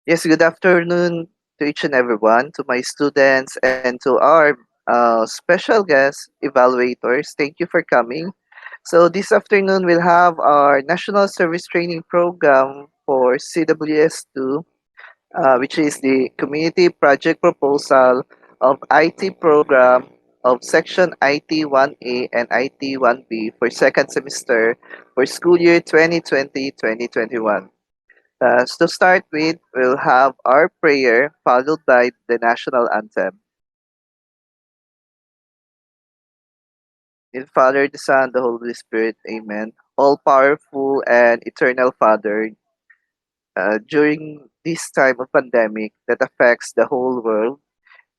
Yes, good afternoon to each and everyone, to my students and to our special guests, evaluators. Thank you for coming. So this afternoon we'll have our National Service Training Program for CWS2, which is the Community Project Proposal of IT Program of Section IT 1A and IT 1B for second semester for school year 2020-2021. To start with, we'll have our prayer followed by the national anthem. In Father, the Son, the Holy Spirit, Amen. All powerful and eternal Father, during this time of pandemic that affects the whole world,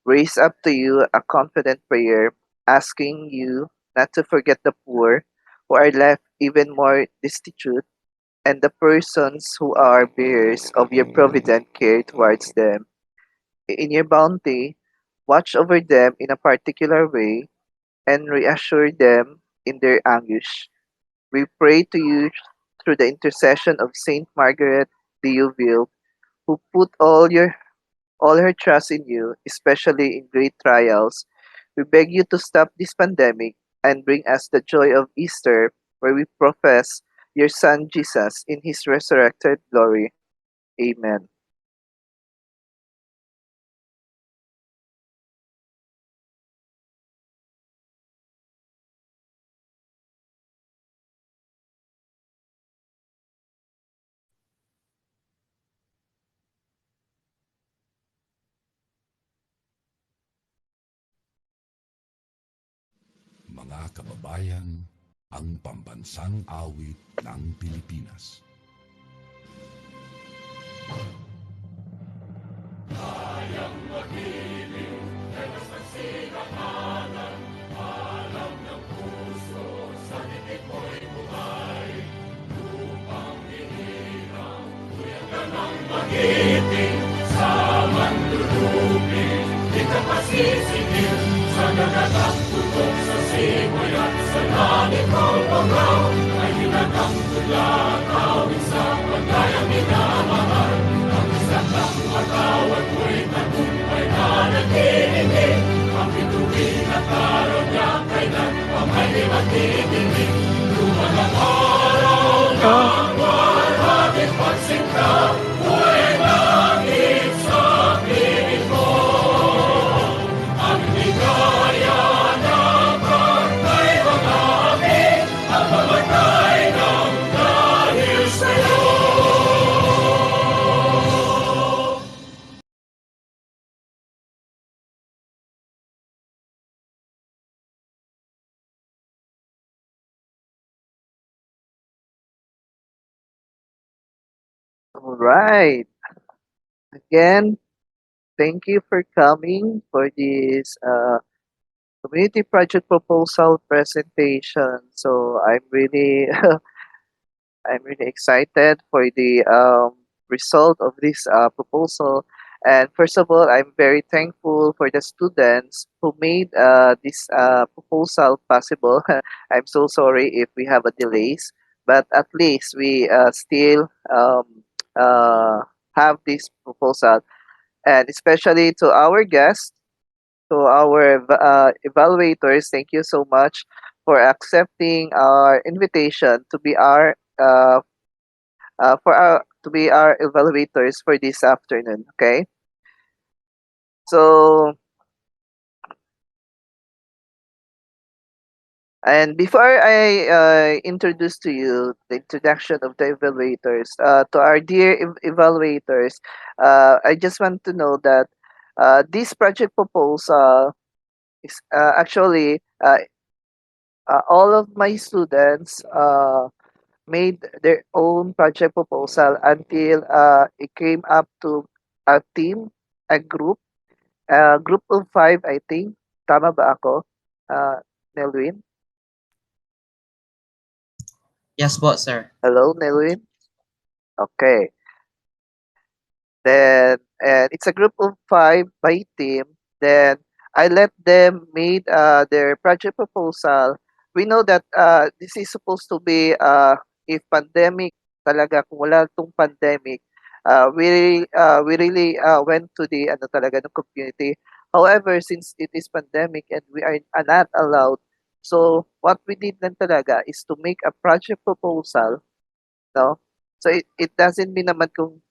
raise up to you a confident prayer, asking you not to forget the poor who are left even more destitute and the persons who are bearers of your provident care towards them. In your bounty, watch over them in a particular way and reassure them in their anguish. We pray to you through the intercession of Saint Margaret de Youville, who put all her trust in you, especially in great trials. We beg you to stop this pandemic and bring us the joy of Easter, where we profess your Son Jesus in his resurrected glory. Amen. Mga kababayan, ang pambansang awit ng Pilipinas. All right. Again, thank you for coming for this community project proposal presentation. So I'm really excited for the result of this proposal. And first of all, I'm very thankful for the students who made this proposal possible. I'm so sorry if we have a delays, but at least we still uh, have this proposal. And especially to our guests, to our evaluators, thank you so much for accepting our invitation to be our to be our evaluators for this afternoon. Okay, so and before I introduce to you the introduction of the evaluators, to our dear evaluators, I just want to know that this project proposal is actually all of my students made their own project proposal until it came up to a team, a group of five, I think. Tama ba ako, Nelwin? Yes po, sir. Hello, Nelwin? Okay. Then, and it's a group of five by team. Then, I let them made their project proposal. We know that this is supposed to be if pandemic talaga, kung wala tong pandemic, We really went to the ano talaga ng community. However, since it is pandemic and we are not allowed, so what we did lang talaga is to make a project proposal, no? So it doesn't mean naman kung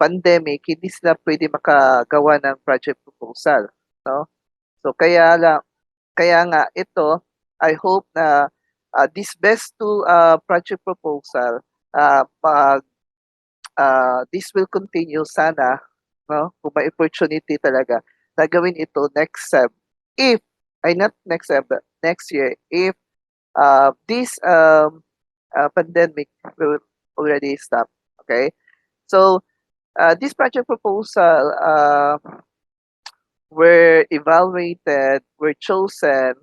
pandemic, hindi sila pwede makagawa ng project proposal, no? So kaya nga ito, I hope na this best to project proposal, pag this will continue sana, no? Kung may opportunity talaga na gawin ito next Sep. If, ay not next Sep, but next year, if this pandemic will already stop. Okay? So, this project proposal were chosen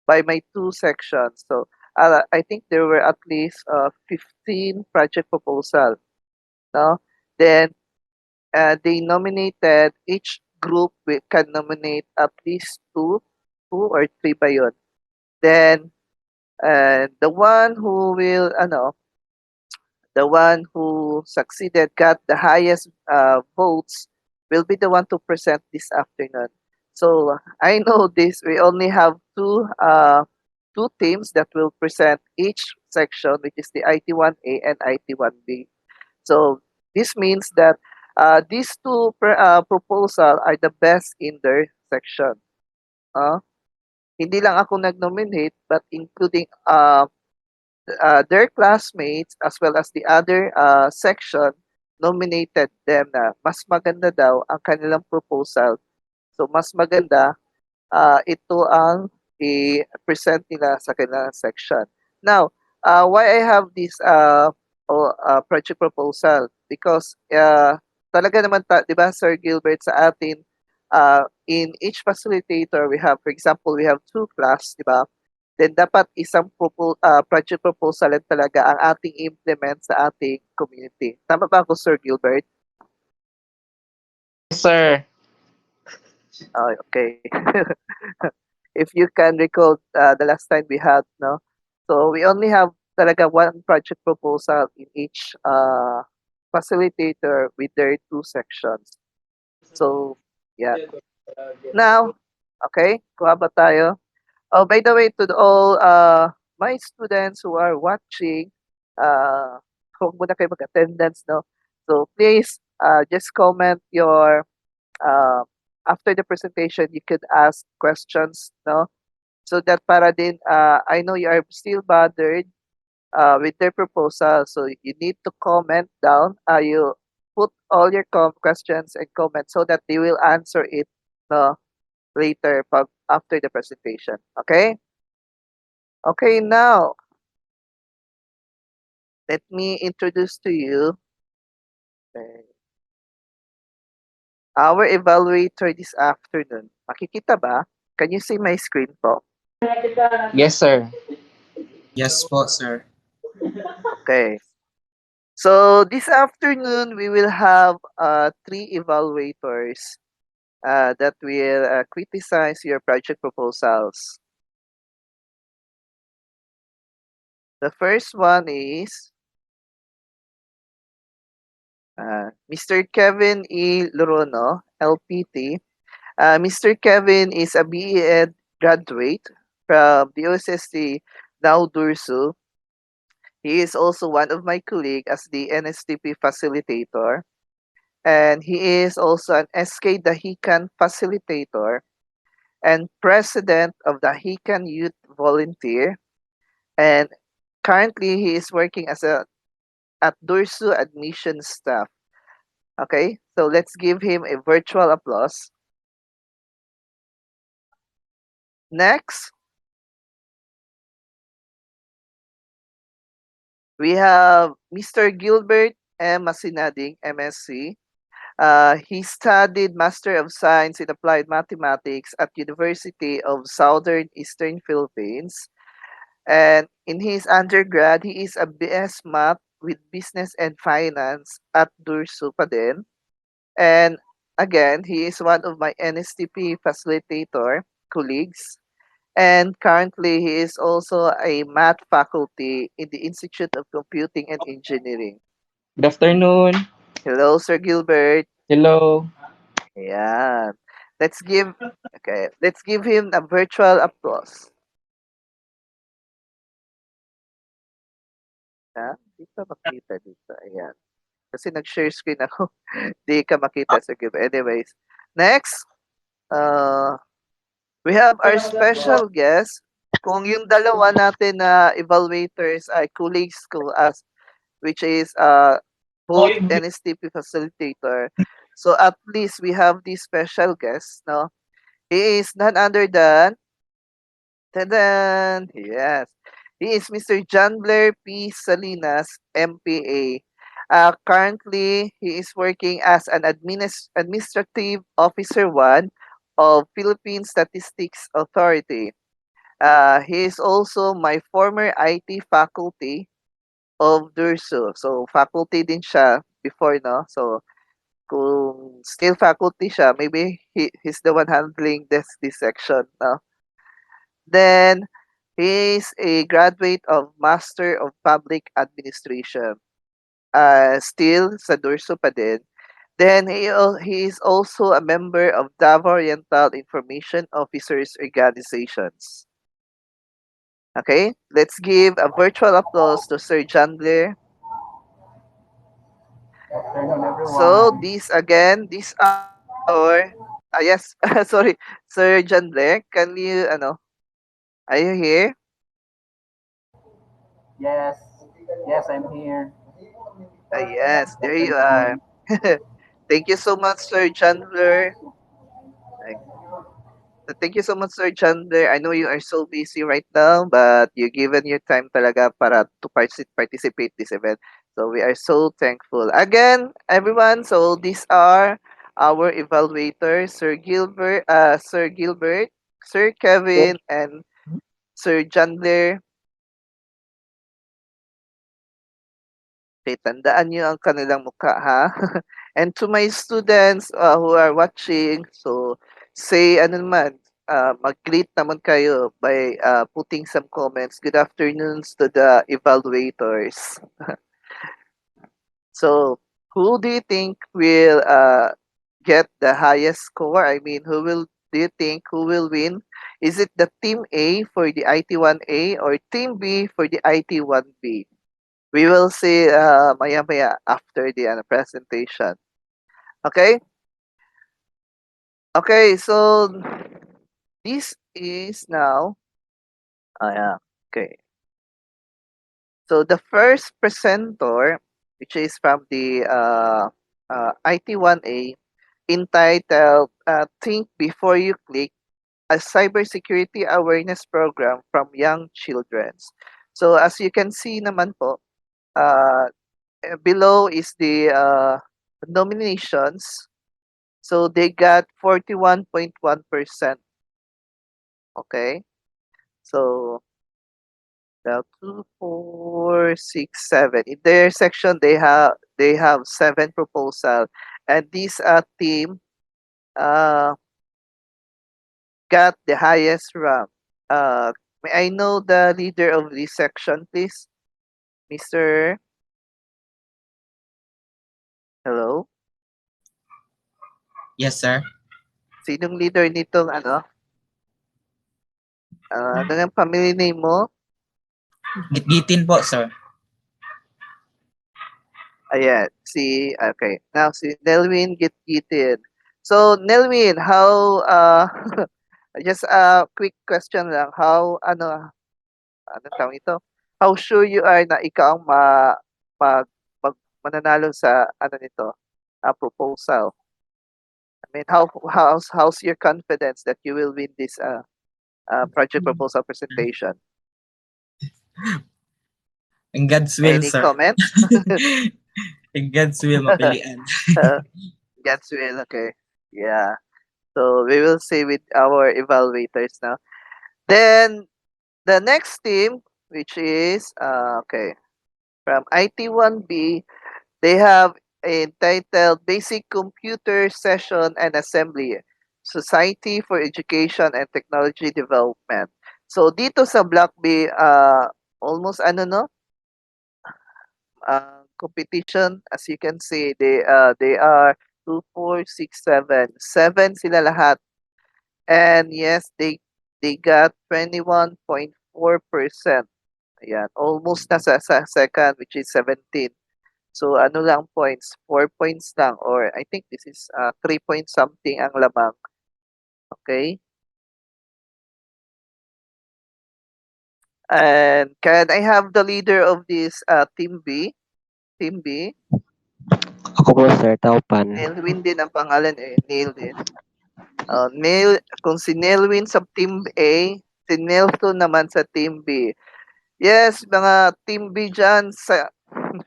by my two sections. So, I think there were at least 15 project proposal. No? Then, they nominated, each group can nominate at least two or three ba yun. Then, the one who will, the one who succeeded, got the highest votes, will be the one to present this afternoon. So I know this. We only have two teams that will present each section, which is the IT1A and IT1B. So this means that these two proposal are the best in their section. Hindi lang ako nag-nominate, but including their classmates as well as the other section nominated them na mas maganda daw ang kanilang proposal. So mas maganda ito ang i-present nila sa kanilang section. Now, why I have this project proposal? Because talaga naman, 'di ba, Sir Gilbert, sa atin, in each facilitator, we have, for example, we have two class, 'di ba? Then dapat isang project proposal lang talaga ang ating implement sa ating community. Tama ba ako, Sir Gilbert? Yes, sir. Okay. If you can recall the last time we had, no? So we only have talaga one project proposal in each facilitator with their two sections. So, yeah. Now, okay, kuha ba tayo? Oh, by the way, to all my students who are watching, huwag muna kayo mag-attendance, no? So please just comment your, after the presentation, you could ask questions, no? So that para din, I know you are still bothered with their proposal. So you need to comment down. You put all your questions and comments so that they will answer it, no, later after the presentation. Okay? Okay, now let me introduce to you our evaluator this afternoon. Makikita ba? Can you see my screen po? Yes, sir. Yes po, sir. Okay. So this afternoon, we will have three evaluators that will criticize your project proposals. The first one is Mr. Kevin E. Lorono, LPT. Mr. Kevin is a BE graduate from the OSSC Now Dursu. He is also one of my colleagues as the NSTP facilitator. And he is also an SK Dahican facilitator and president of the Dahican Youth Volunteer. And currently, he is working as at Dursu admission staff. Okay, so let's give him a virtual applause. Next, we have Mr. Gilbert M. Masinading, MSc. He studied Master of Science in Applied Mathematics at University of Southern Eastern Philippines. And in his undergrad, he is a BS Math with Business and Finance at Dursu pa din. And again, he is one of my NSTP facilitator colleagues. And currently, he is also a math faculty in the Institute of Computing and Engineering. Good afternoon. Hello, Sir Gilbert. Hello. Ayan. Let's give him a virtual applause. Di ka makita dito. Ayan. Kasi nag-share screen ako. Di ka makita, Sir Gilbert. Anyways, next, we have our special guest. Kung yung dalawa natin na evaluators ay colleagues ko as which is both NSTP facilitator. So at least we have this special guest, no? He is none other than tadan, yes. He is Mr. John Blair P. Salinas, MPA. Currently, he is working as an administrative officer 1 of Philippine Statistics Authority. He is also my former IT faculty of DURSO. So, faculty din siya before, no? So, kung still faculty siya, maybe he's the one handling this section, no? Then, he is a graduate of Master of Public Administration. Still sa DURSO pa din. Then, he is also a member of Davao Oriental Information Officers Organizations. Okay, let's give a virtual applause to Sir John Blair. So, these are our, yes, sorry, Sir John Blair, can you, are you here? Yes. Yes, I'm here. Yes, there you are. Thank you so much, Sir Chandler. Thank you so much, Sir Chandler. I know you are so busy right now, but you given your time talaga para to participate this event. So we are so thankful. Again, everyone, so these are our evaluators, Sir Gilbert, Sir Kevin, and Sir Chandler. Okay, tandaan niyo ang kanilang mukha, ha? And to my students who are watching, so say ano naman, mag-greet naman kayo by putting some comments. Good afternoons to the evaluators. So, who do you think will get the highest score? I mean, do you think who will win? Is it the Team A for the IT1A or Team B for the IT1B? We will see maya-maya after the presentation. Okay? Okay, so this is now, yeah, okay. So the first presenter, which is from the IT1A, entitled Think Before You Click, a cybersecurity awareness program from young children. So as you can see naman po, below is the nominations. So they got 41.1%. Okay. So the 2, 4, 6, 7. In their section, they have 7 proposal, and this team got the highest rank. May I know the leader of this section, please, Mr. Hello. Yes, sir. Sinong leader nitong ano? Ano yung family name mo? Gitgitin po, sir. Ayan, okay. Now, si Nelwin Gitgitin. So, Nelwin, how, just a quick question lang. Ano tawag ito? How sure you are na ikaw ang mananalo sa, nito, proposal? I mean, how's your confidence that you will win this, project proposal presentation? In God's will, Any sir. comments? In God's will, mapilian. God's will, okay. Yeah. So we will see with our evaluators now. Then the next team, which is okay, from IT1B, they have entitled Basic Computer Session and Assembly, Society for Education and Technology Development. So dito sa Block B, almost competition. As you can see, they are 2, 4, 6, 7. 7 sila lahat. And yes, they got 21.4%. Ayan, almost nasa sa second, which is 17. So ano lang points, 4 points lang, or I think this is 3 point something ang lamang. Okay? And can I have the leader of this team B? Team B? Ako po, sir, Taupan. Nelwin din ang pangalan eh. Neil din. Kung si Nelwin sa team A, si Nelson naman sa team B. Yes, mga team B dyan,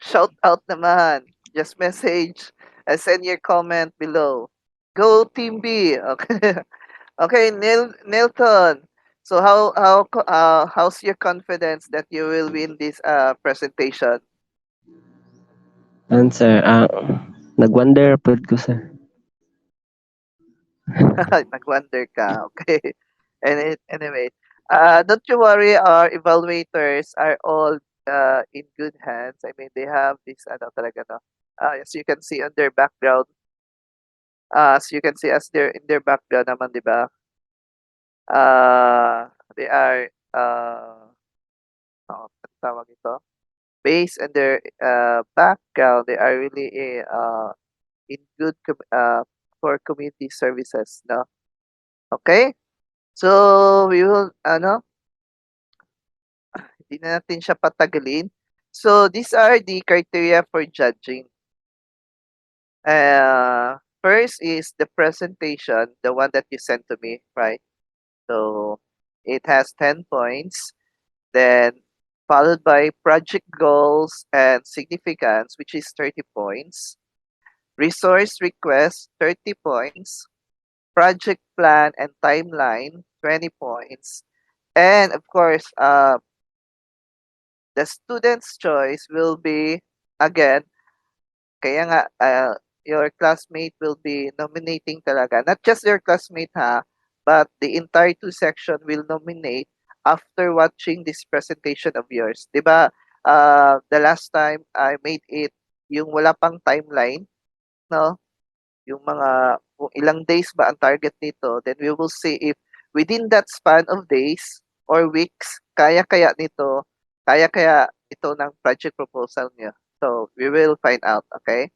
shout out naman. Just message, send your comment below. Go team B. Okay. Okay, Nelton. So how's your confidence that you will win this presentation? And sir, nag-wonder po ko, sir. Nag-wonder ka. Okay. Anyway, don't you worry. Our evaluators are all in good hands. I mean, they have this ano talaga no. As you can see on their background. As you can see as their in their background naman, 'di ba? They are ano tawag ito? Based on their background, they are really in good for community services, no? Okay? So, we will ano, hindi na natin siya patagalin. So, these are the criteria for judging. First is the presentation, the one that you sent to me, right? So, it has 10 points. Then, followed by project goals and significance, which is 30 points. Resource request, 30 points. Project plan and timeline, 20 points. And of course, the student's choice will be, again, kaya nga, your classmate will be nominating talaga. Not just your classmate ha, but the entire 2 section will nominate after watching this presentation of yours. Diba, the last time I made it, yung wala pang timeline, no? Yung mga kung ilang days ba ang target nito, then we will see if within that span of days or weeks, kaya-kaya nito, kaya-kaya ito ng project proposal niya. So, we will find out, okay?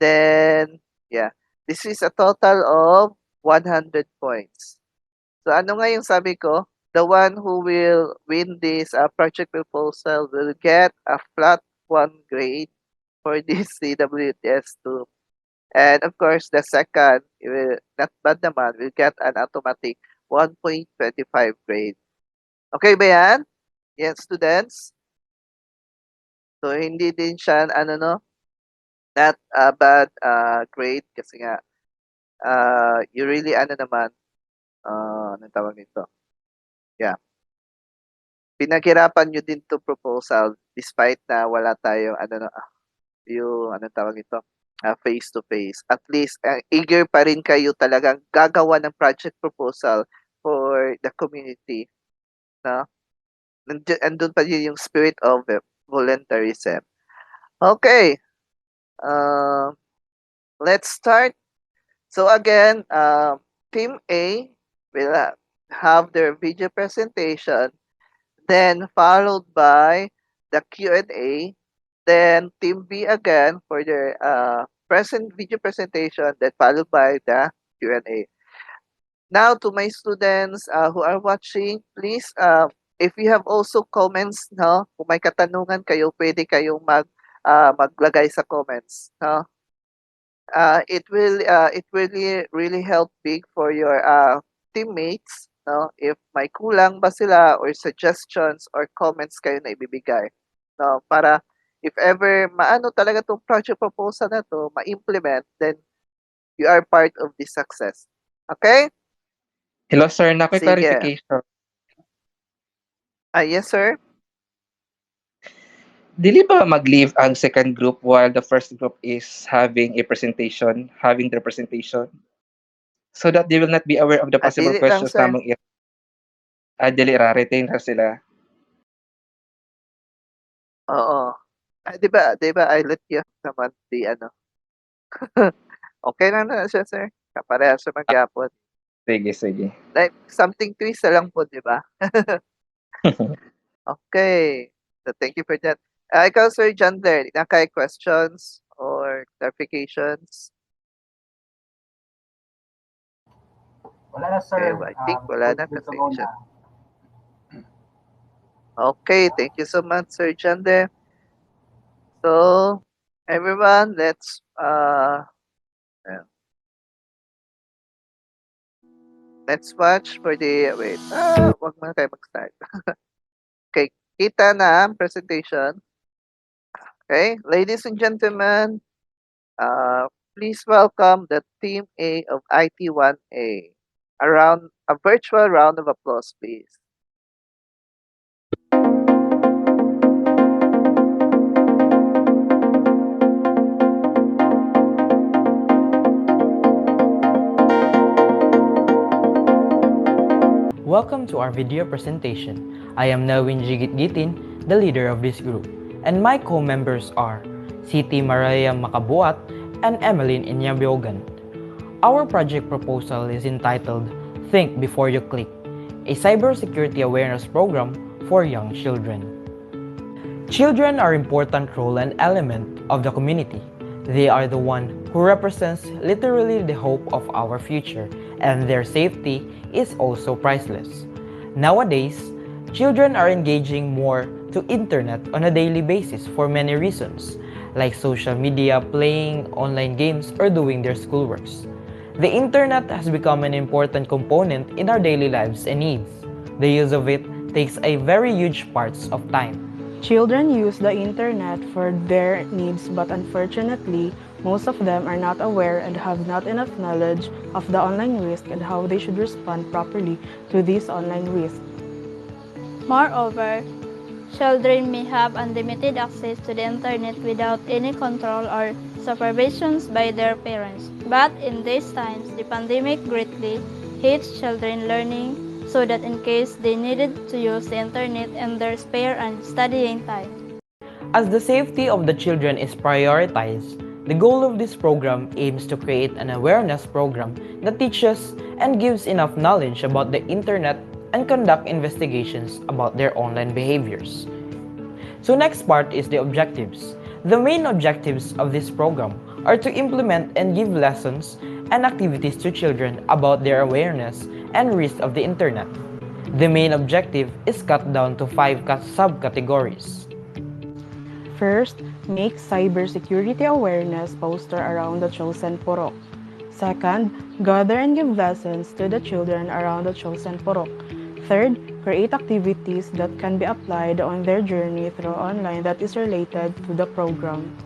Then, yeah. This is a total of 100 points. So, ano nga yung sabi ko? The one who will win this project proposal will get a flat 1 grade for this CWTS2. And of course, the second, not bad naman, will get an automatic 1.25 grade. Okay ba yan? Yan, students? So, hindi din siya, ano no, not a bad grade kasi nga, you really, ano naman, anong tawag nito? Yeah. Pinaghirapan nyo din to proposal despite na wala tayong, ano no, yung, anong tawag nito? Face to face. At least eager pa rin kayo talagang gagawa ng project proposal for the community, no? Andun pa din yung spirit of volunteerism. Okay. Let's start. So again, Team A will have their video presentation, then followed by the Q&A. Then Team B again for their video presentation, then followed by the Q&A. Now to my students who are watching, please, if you have also comments, no, kung may katanungan kayo, pwede kayong maglagay sa comments, no. It really help big for your teammates, no, if may kulang ba sila or suggestions or comments kayo na ibibigay, no, para if ever maano talaga tong project proposal na to, ma-implement, then you are part of the success. Okay? Hello, sir. Nakoy Sige. clarification. Yes, sir. Dili ba mag-leave ang second group while the first group is having their presentation? So that they will not be aware of the possible Dili lang, questions sir. namang dili ra, retain ra sila. Oo. Di ba I let you naman the ano. Okay lang na siya, sir. Kaparehas sa magyapon. Sige. Like, something twist na lang po, di ba? Okay. So, thank you for that. Ikaw, Sir John Blair, questions or clarifications? Wala na, Okay, sir. I think wala na Good to kasi go siya. na. Okay, thank you so much, Sir John Blair. So, everyone, let's watch for the wait. Wag muna tayo mag-start. Okay, kita na ang presentation. Okay, ladies and gentlemen, please welcome the Team A of IT1A. A virtual round of applause, please. Welcome to our video presentation. I am Nawin Gitin, the leader of this group, and my co-members are Siti Maria Makabuat and Emeline Inyabiogan. Our project proposal is entitled Think Before You Click, a cybersecurity awareness program for young children. Children are an important role and element of the community. They are the one who represents literally the hope of our future, and their safety is also priceless. Nowadays, children are engaging more to internet on a daily basis for many reasons, like social media, playing online games, or doing their schoolworks. The internet has become an important component in our daily lives and needs. The use of it takes a very huge parts of time. Children use the internet for their needs, but unfortunately, most of them are not aware and have not enough knowledge of the online risk and how they should respond properly to these online risks. Moreover, children may have unlimited access to the internet without any control or supervisions by their parents. But in these times, the pandemic greatly hits children learning, so that in case they needed to use the internet in their spare and studying time. As the safety of the children is prioritized, the goal of this program aims to create an awareness program that teaches and gives enough knowledge about the internet and conduct investigations about their online behaviors. So next part is the objectives. The main objectives of this program are to implement and give lessons and activities to children about their awareness and risk of the internet. The main objective is cut down to 5 subcategories. First, make cybersecurity awareness poster around the chosen purok. Second, gather and give lessons to the children around the chosen purok. Third, create activities that can be applied on their journey through online that is related to the program.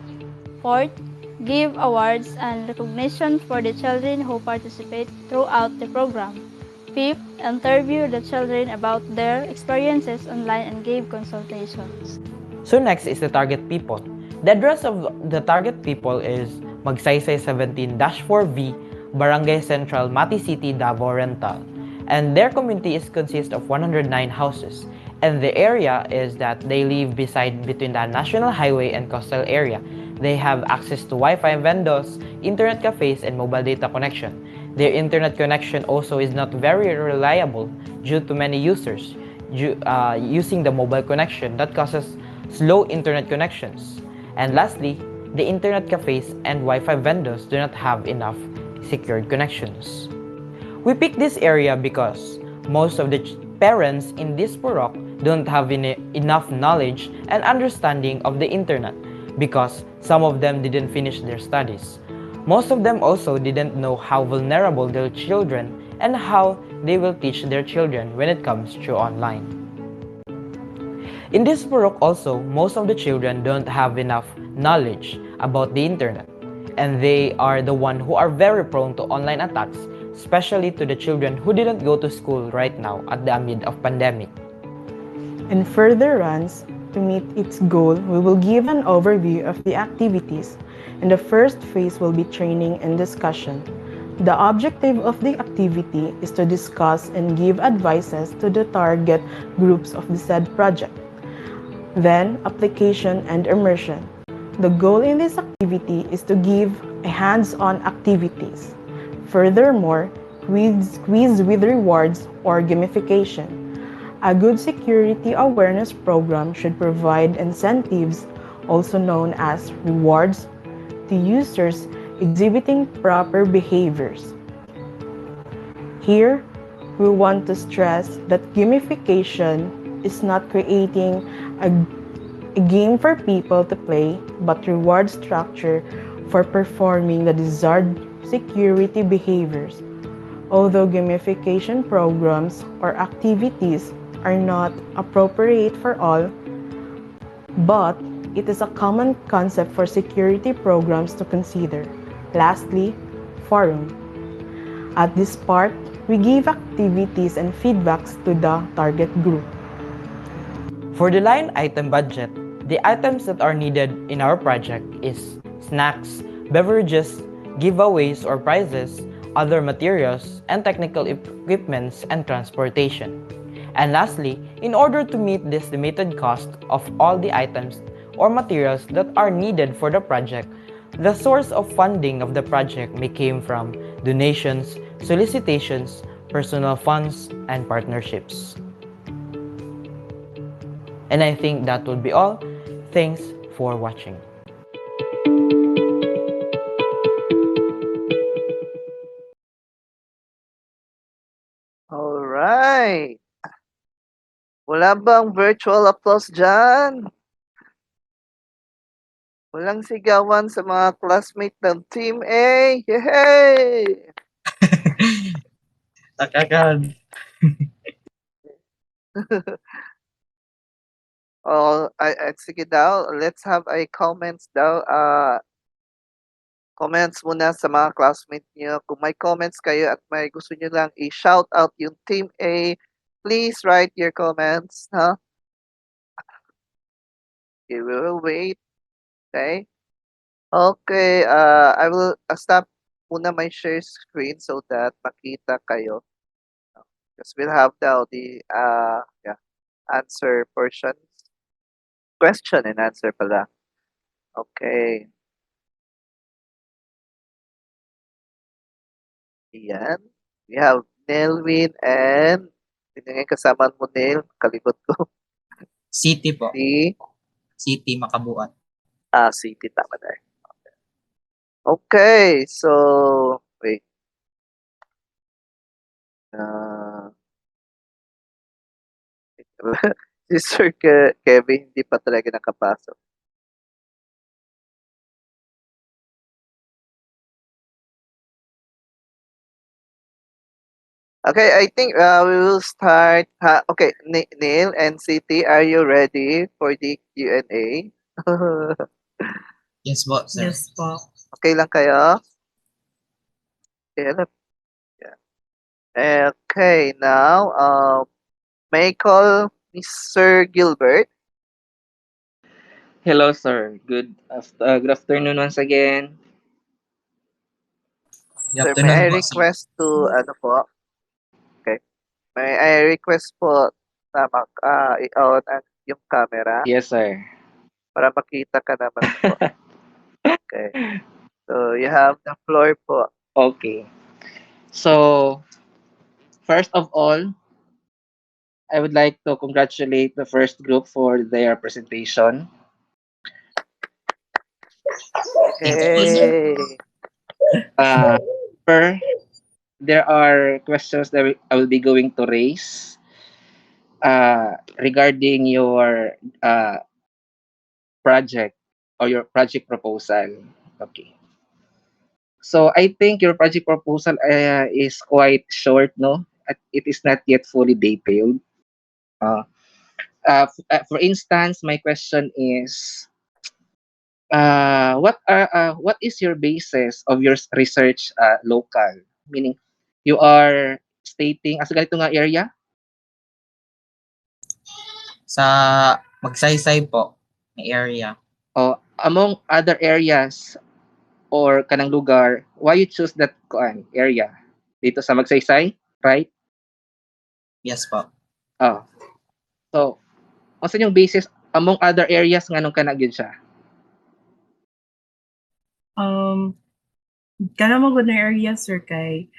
Fourth, give awards and recognition for the children who participate throughout the program. Fifth, interview the children about their experiences online and give consultations. So next is the target people. The address of the target people is Magsaysay 17-4V, Barangay Central, Mati City, Davao Oriental. And their community consists of 109 houses. And the area is that they live between the national highway and coastal area. They have access to Wi-Fi vendors, internet cafes, and mobile data connection. Their internet connection also is not very reliable due to many users using the mobile connection that causes slow internet connections. And lastly, the internet cafes and Wi-Fi vendors do not have enough secured connections. We picked this area because most of the parents in this purok don't have enough knowledge and understanding of the internet because some of them didn't finish their studies. Most of them also didn't know how vulnerable their children and how they will teach their children when it comes to online. In this purok also, most of the children don't have enough knowledge about the internet, and they are the one who are very prone to online attacks, especially to the children who didn't go to school right now at the amid of pandemic. In further runs, to meet its goal, we will give an overview of the activities, and the first phase will be training and discussion. The objective of the activity is to discuss and give advices to the target groups of the said project. Then, application and immersion. The goal in this activity is to give a hands-on activities. Furthermore, quiz with rewards or gamification. A good security awareness program should provide incentives, also known as rewards, to users exhibiting proper behaviors. Here, we want to stress that gamification is not creating a game for people to play, but reward structure for performing the desired security behaviors. Although gamification programs or activities are not appropriate for all, but it is a common concept for security programs to consider. Lastly, forum. At this part, we give activities and feedbacks to the target group. For the line item budget, the items that are needed in our project is snacks, beverages, giveaways or prizes, other materials, and technical equipments and transportation. And lastly, in order to meet the estimated cost of all the items or materials that are needed for the project, the source of funding of the project may come from donations, solicitations, personal funds, and partnerships. And I think that would be all. Thanks for watching. Alright. Wala bang virtual applause dyan? Walang sigawan sa mga classmate ng Team A. Yay! Takakad. Sige daw. Let's have a comments daw. Comments muna sa mga classmate niyo. Kung may comments kayo at may gusto niyo lang i-shout out yung Team A, please write your comments, huh? Okay, we will wait. Okay? Okay, I will stop muna my share screen so that makita kayo. Because we'll have now the answer portion. Question and answer pala. Okay. Ayan. We have Nelwin and sino yung kasama mo, Nel? Kalimot ko. City po. Si City Makabuat. City, tama na. Okay, so wait. Si Sir Kevin hindi pa talaga nakapasok. Okay, I think we will start. Okay, Neil and City, are you ready for the Q&A? Yes po, sir. Yes po. Okay lang kayo? Yeah. Okay, now may I call Mr. Gilbert? Hello, sir. Good afternoon once again. Sir, may I request to ano po? Okay. May I request po na i-on yung camera Yes, sir. para makita ka naman po. Okay. So, you have the floor po. Okay. So, first of all, I would like to congratulate the first group for their presentation. Hey. There are questions that I will be going to raise regarding your project or your project proposal. Okay. So I think your project proposal is quite short, no? It is not yet fully detailed. For instance, my question is, what is your basis of your research local? Meaning, you are stating as ganito nga area? Sa Magsaysay po, may area. Among other areas or kanang lugar, why you choose that area? Dito sa Magsaysay, right? Yes po. So, also yung basis among other areas nganong kana gyud siya? Kana mo good na area sir kay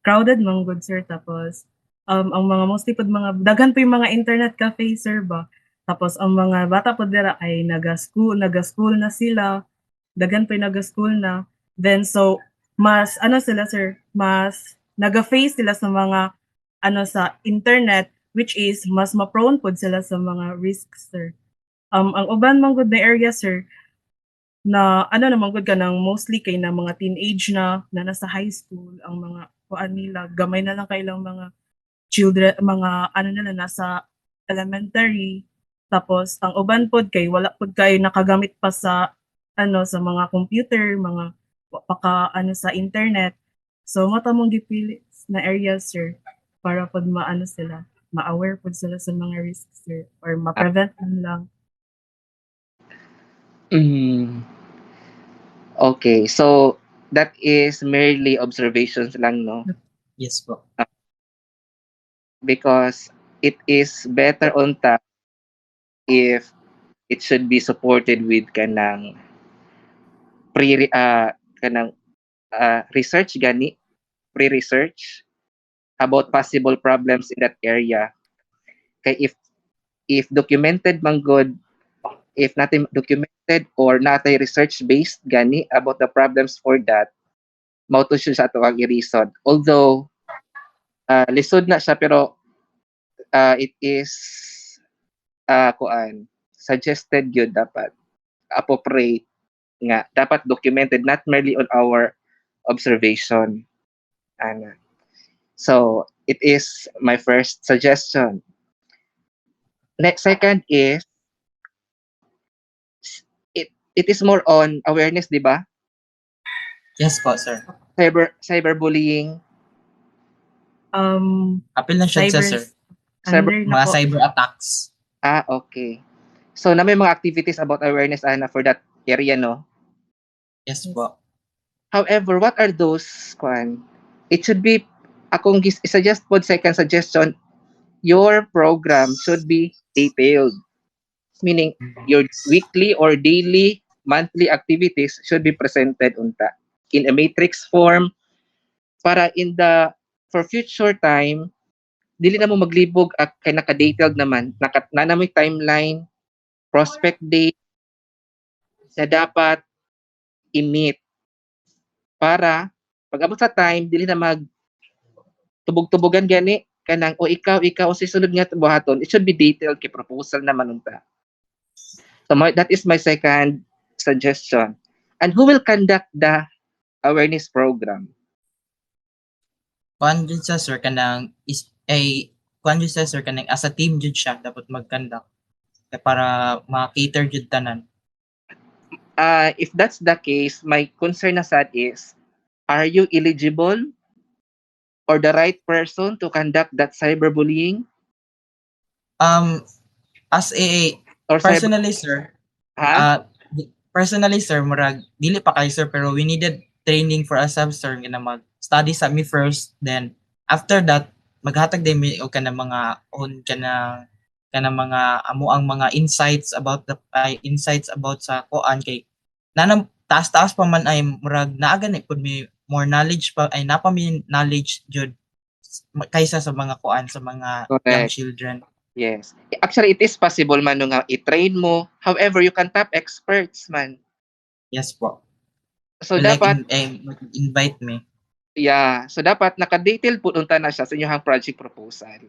crowded man good sir tapos ang mga mostly pod mga daghan po yung mga internet cafe sir ba. Tapos ang mga bata po dira ay naga-school na sila. Daghan po yung naga-school na. Then so mas ano sila sir, mas naga-face sila sa mga ano sa internet which is mas ma-prone pod sila sa mga risks sir. Ang uban man good na area sir na ano naman gud ka ng mostly kay na mga teenage na nasa high school ang mga kuan nila gamay na lang kay ilang mga children mga ano nila nasa elementary tapos ang uban pod kay wala pod kay nakagamit pa sa ano sa mga computer mga paka ano sa internet so mata mong gipili na area sir para pod maano sila ma-aware pod sila sa mga risks sir or ma-prevent man lang. Okay, so that is merely observations lang, no? Yes po. Because it is better on top if it should be supported with kanang research gani, pre-research about possible problems in that area. Kay if documented man good, if natin documented or natay research based gani about the problems for that, mao to siya sa ato ang i-reason. Although lisod na siya pero it is kuan suggested yun dapat appropriate nga dapat documented not merely on our observation. So it is my first suggestion. Next second is it is more on awareness, di ba? Yes po, sir. Cyberbullying. Apil lang siya sir. Mga cyber attacks. Okay. So na may mga activities about awareness ana for that area, no? Yes po. However, what are those kwan? It should be akong suggest po second suggestion, your program should be detailed. Meaning your weekly or daily, monthly activities should be presented unta in a matrix form para for future time dili na mo maglibog kay naka-detailed naman na may timeline, prospect date na dapat i-meet para pag abot sa time dili na mag tubog-tubogan gani kanang o ikaw o si sulod nga buhaton. It should be detailed kay proposal naman unta. So that is my second suggestion. And who will conduct the awareness program? Kuan jud sa sir kanang kuan jud sa sir kanang as a team jud siya dapat mag-conduct para ma-cater jud tanan. If that's the case, my concern na sad is, are you eligible or the right person to conduct that cyberbullying? As a personally sir, personally sir, murag dili pa kay sir pero we needed training for ourselves sir nga mag-study sa me first, then after that maghatag din mi og kana mga mga amo ang mga insights about sa kuan kay nanam taas pa man ay murag naa gani pud mi more knowledge pa ay napa mi knowledge jud kaysa sa mga kuan sa mga young children. Yes. Actually, it is possible man nga i-train mo. However, you can tap experts man. Yes po. So dapat invite me. Yeah. So dapat naka-detail po unta na siya sa inyong project proposal.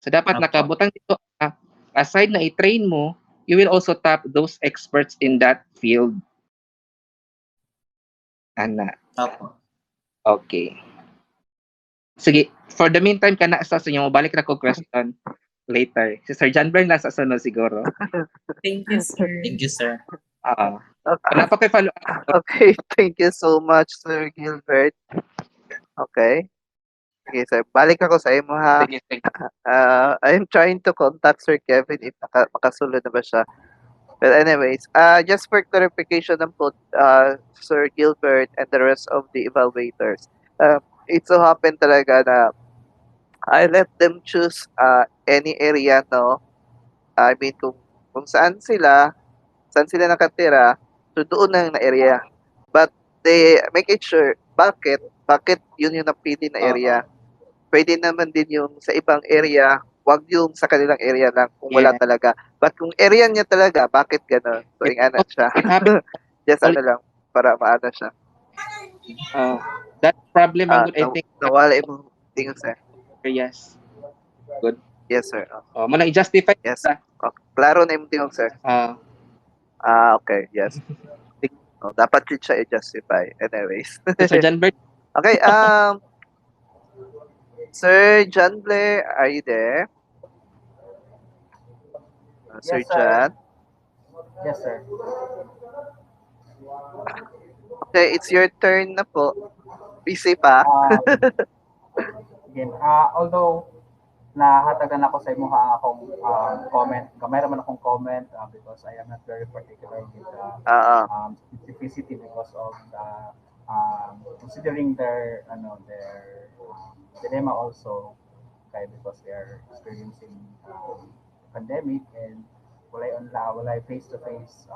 So dapat nakabutang dito aside na i-train mo, you will also tap those experts in that field. Ana. Okay. Sige, for the meantime kana sa inyo balik na ko question later. Si Sir John Bern nasa sunod siguro. Thank you, sir. Thank you, sir. Okay, thank you so much, Sir Gilbert. Okay. Okay, sir. Balik ako sa imo ha. I'm trying to contact Sir Kevin if makasulod na ba siya. But anyways, just for clarification ng Sir Gilbert and the rest of the evaluators, it so happened talaga na I let them choose any area, no? I mean, kung kung saan sila nakatira, so doon na area. But they make it sure, bakit yun yung napili na area. Pwede naman din yung sa ibang area, wag yung sa kanilang area lang kung wala Yeah. talaga. But kung area niya talaga, bakit gano'n? So, ingana siya. It happens. Just ano lang, para maano siya. That problem ang good, I think, Nawala yung tingin, sir. yes. Good. Yes, sir. Mo na i-justify. Yes. Okay. Klaro na yung tingin, sir. Okay. Yes. Dapat yun siya i-justify. Anyways. Sir John Bert. Okay, Sir John Blair, are you there? Sir Yes, sir. John? Yes, sir. Okay, it's your turn na po. Busy pa? Again, although nahatagan ako sa imo ang akong comment, gamay naman akong comment because I am not very particular with the specificity because of the considering their dilemma also, okay, because they are experiencing pandemic and walay face-to-face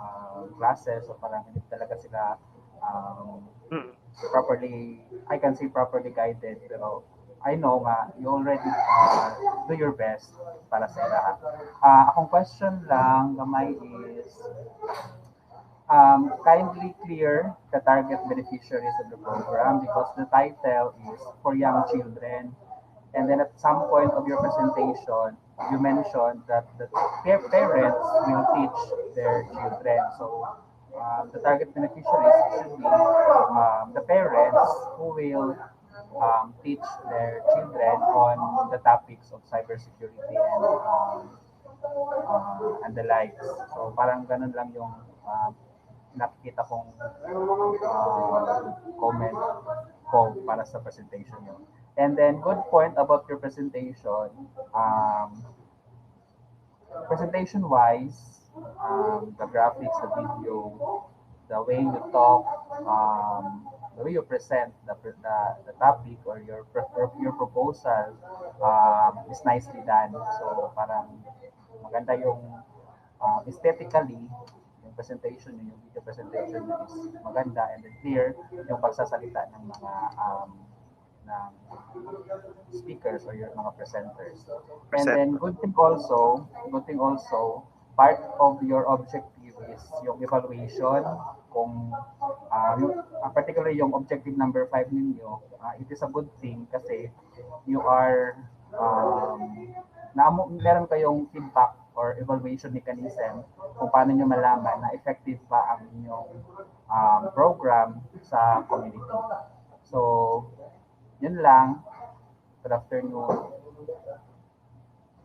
classes, so parang hindi talaga sila properly, I can say properly guided, pero I know nga you already do your best para sa ila. Akong question lang gamay is kindly clear the target beneficiaries of the program because the title is for young children. And then at some point of your presentation, you mentioned that the parents will teach their children. So the target beneficiaries should be the parents who will teach their children on the topics of cybersecurity and the likes. So parang ganun lang yung nakikita kong comment ko para sa presentation nyo. And then, good point about your presentation. Presentation-wise, the graphics, the video, the way you talk, the way you present the topic or your proposal is nicely done. So, parang maganda yung aesthetically, yung presentation nyo, yung video presentation nyo is maganda and then clear yung pagsasalita ng mga ng speakers or your mga presenters. And then good thing also, part of your objective is yung evaluation kung particularly yung objective number 5 ninyo, it is a good thing kasi you are meron kayong feedback or evaluation mechanism kung paano nyo malaman na effective ba ang inyong program sa community. So, yun lang. Good afternoon.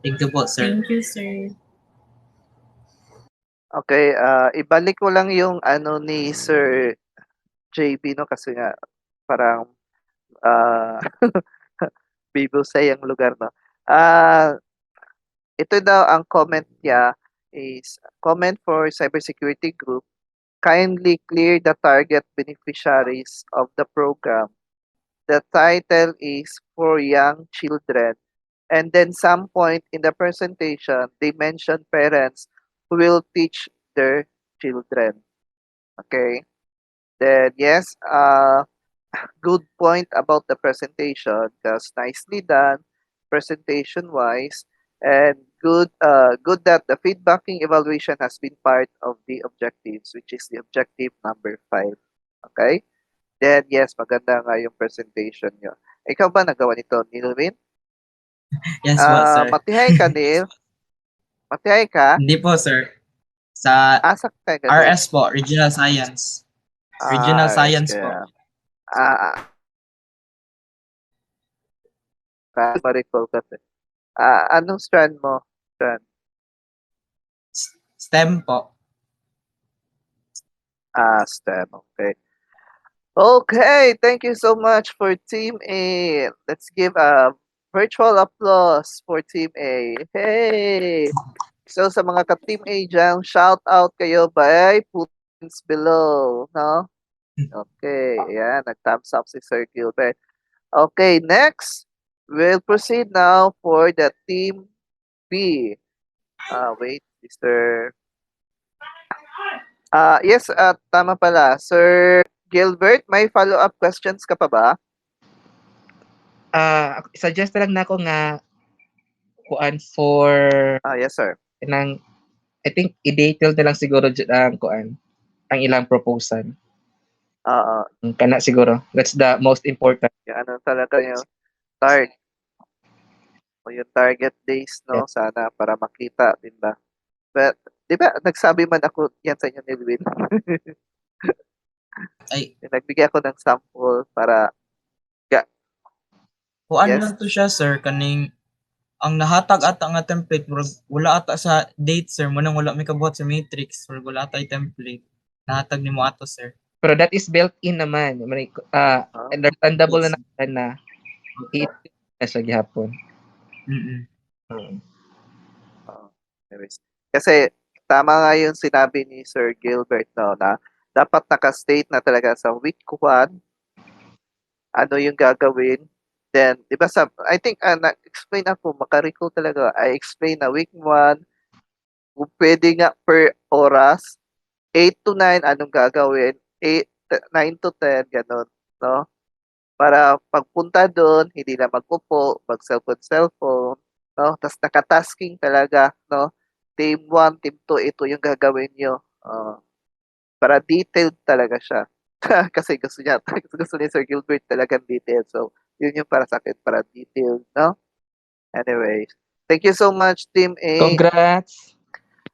Thank you po, sir. Thank you, sir. Okay, ibalik ko lang yung ano ni Sir JB, no? Kasi nga, parang bibusay ang lugar, no? Ito daw ang comment niya is, comment for cybersecurity group, kindly clear the target beneficiaries of the program. The title is for young children. And then some point in the presentation, they mention parents who will teach their children. Okay. Then yes, good point about the presentation because nicely done presentation wise, and good that the feedbacking evaluation has been part of the objectives, which is the objective number 5. Okay. Then, yes, maganda nga yung presentation nyo. Ikaw ba nagawa nito, Nilwin? Yes po, sir. Matihay ka, Neil? Matihay ka? Hindi po, sir. Sa RS po, Regional Science. Regional Science po. Ma-recall kasi. Anong strand mo? STEM po. STEM. Okay. Okay, thank you so much for Team A. Let's give a virtual applause for Team A. Hey! So sa mga ka-Team A dyan, shout out kayo by buttons below, no? Okay, yeah, nag-thumbs up si Sir Gilbert. Okay, next, we'll proceed now for the Team B. Wait, Mr. Yes, tama pala. Sir Gilbert, may follow-up questions ka pa ba? Suggest lang nako nga kuan for Yes, sir. nang I think i-detail na lang siguro ang kuan ang ilang proposal. Oo. Kana siguro. That's the most important. Yung ano talaga yung yung target days, no? Sana para makita, di ba? But, di ba, nagsabi man ako yan sa inyo ni Will. Ay, Nagbigay ako ng sample para kuan yes. lang to siya, sir, kaning ang nahatag ata nga template wala ata sa date, sir, munang wala may kabuhat sa matrix or wala ata template. Nahatag nimo ato, sir. Pero that is built in naman. Understandable na naman na na siya gihapon. Anyways. Kasi tama nga yung sinabi ni Sir Gilbert, no, na dapat naka-state na talaga sa week 1 ano yung gagawin. Then, di ba I think na-explain ako, makarecall talaga. I explain na week 1, kung pwede nga per oras, 8 to 9, anong gagawin? 9 to 10, ganun, no? Para pagpunta doon, hindi na magpupo, mag-cellphone, no? Tapos nakatasking talaga, no? Team 1, Team 2, ito yung gagawin nyo. Para detailed talaga siya. Kasi gusto ni Sir Gilbert talagang detailed. So, yun yung para sa akin, para detailed, no? Anyways, thank you so much, Team A. Congrats!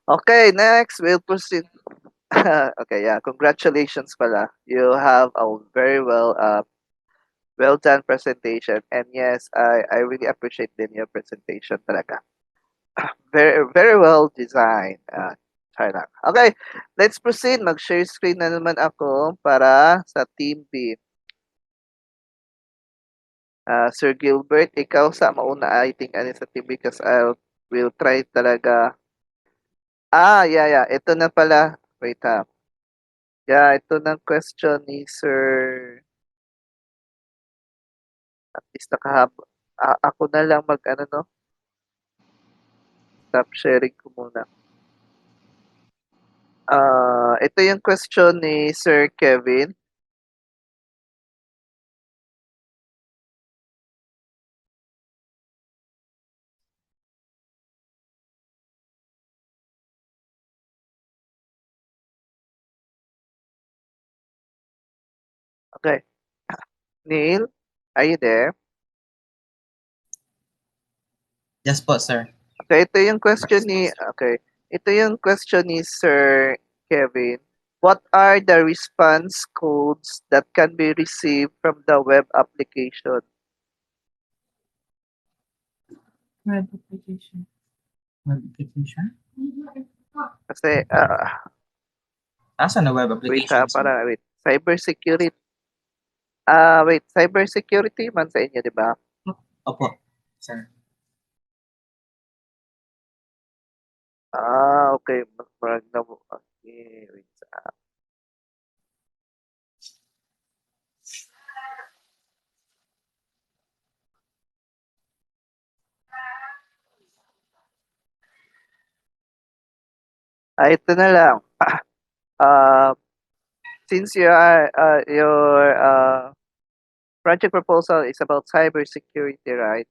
Okay, next, we'll proceed. Okay, yeah, congratulations pala. You have a very well done presentation. And yes, I really appreciate din your presentation talaga. Very, very well designed. Try lang. Okay, let's proceed. Mag-share screen na naman ako para sa Team B. Sir Gilbert, ikaw sa mauna, I think, sa Team B because I will try talaga. Yeah. Ito na pala. Wait ha. Yeah, ito ng question ni Sir. At least nakahaba. Ako na lang no? Stop sharing ko muna. Ito yung question ni Sir Kevin. Okay. Neil, are you there? Yes po, sir. Okay, ito yung question ni Sir Kevin. What are the response codes that can be received from the web application? Web application. Kasi, asa na web application? Wait. Cybersecurity. Cybersecurity man sa inyo, di ba? Opo, sir. Okay. Okay, wait. Ito na lang. Since your project proposal is about cybersecurity, right?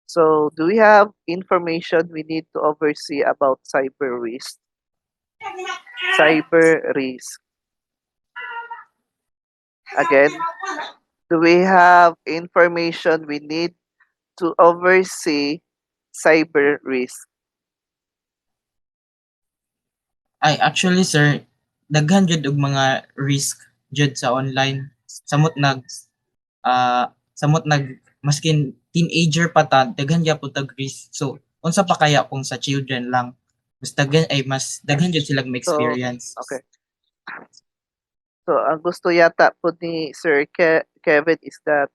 So, do we have information we need to oversee about cyber risk? Cyber risk. Again, do we have information we need to oversee cyber risk? Ay, actually, sir, daghan jud og mga risk jud sa online. Samot maskin teenager pa ta, daghan gyapon tag risk. So, unsa pa kaya kung sa children lang? Mas daghan jud silang may experience. Okay. So, ang gusto yata po ni Sir Kevin is that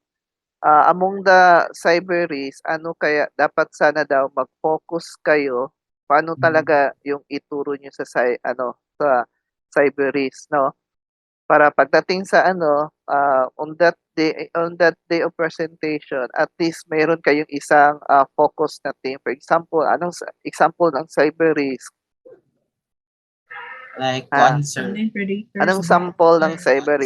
among the cyber risk, ano kaya dapat sana daw mag-focus kayo paano talaga yung ituro niyo sa cyber risk, no? Para pagdating sa on that day of presentation, at least mayroon kayong isang focus na team. For example, anong example ng cyber risk? Like, Ha? kuan sir. Anong sample ng cyber?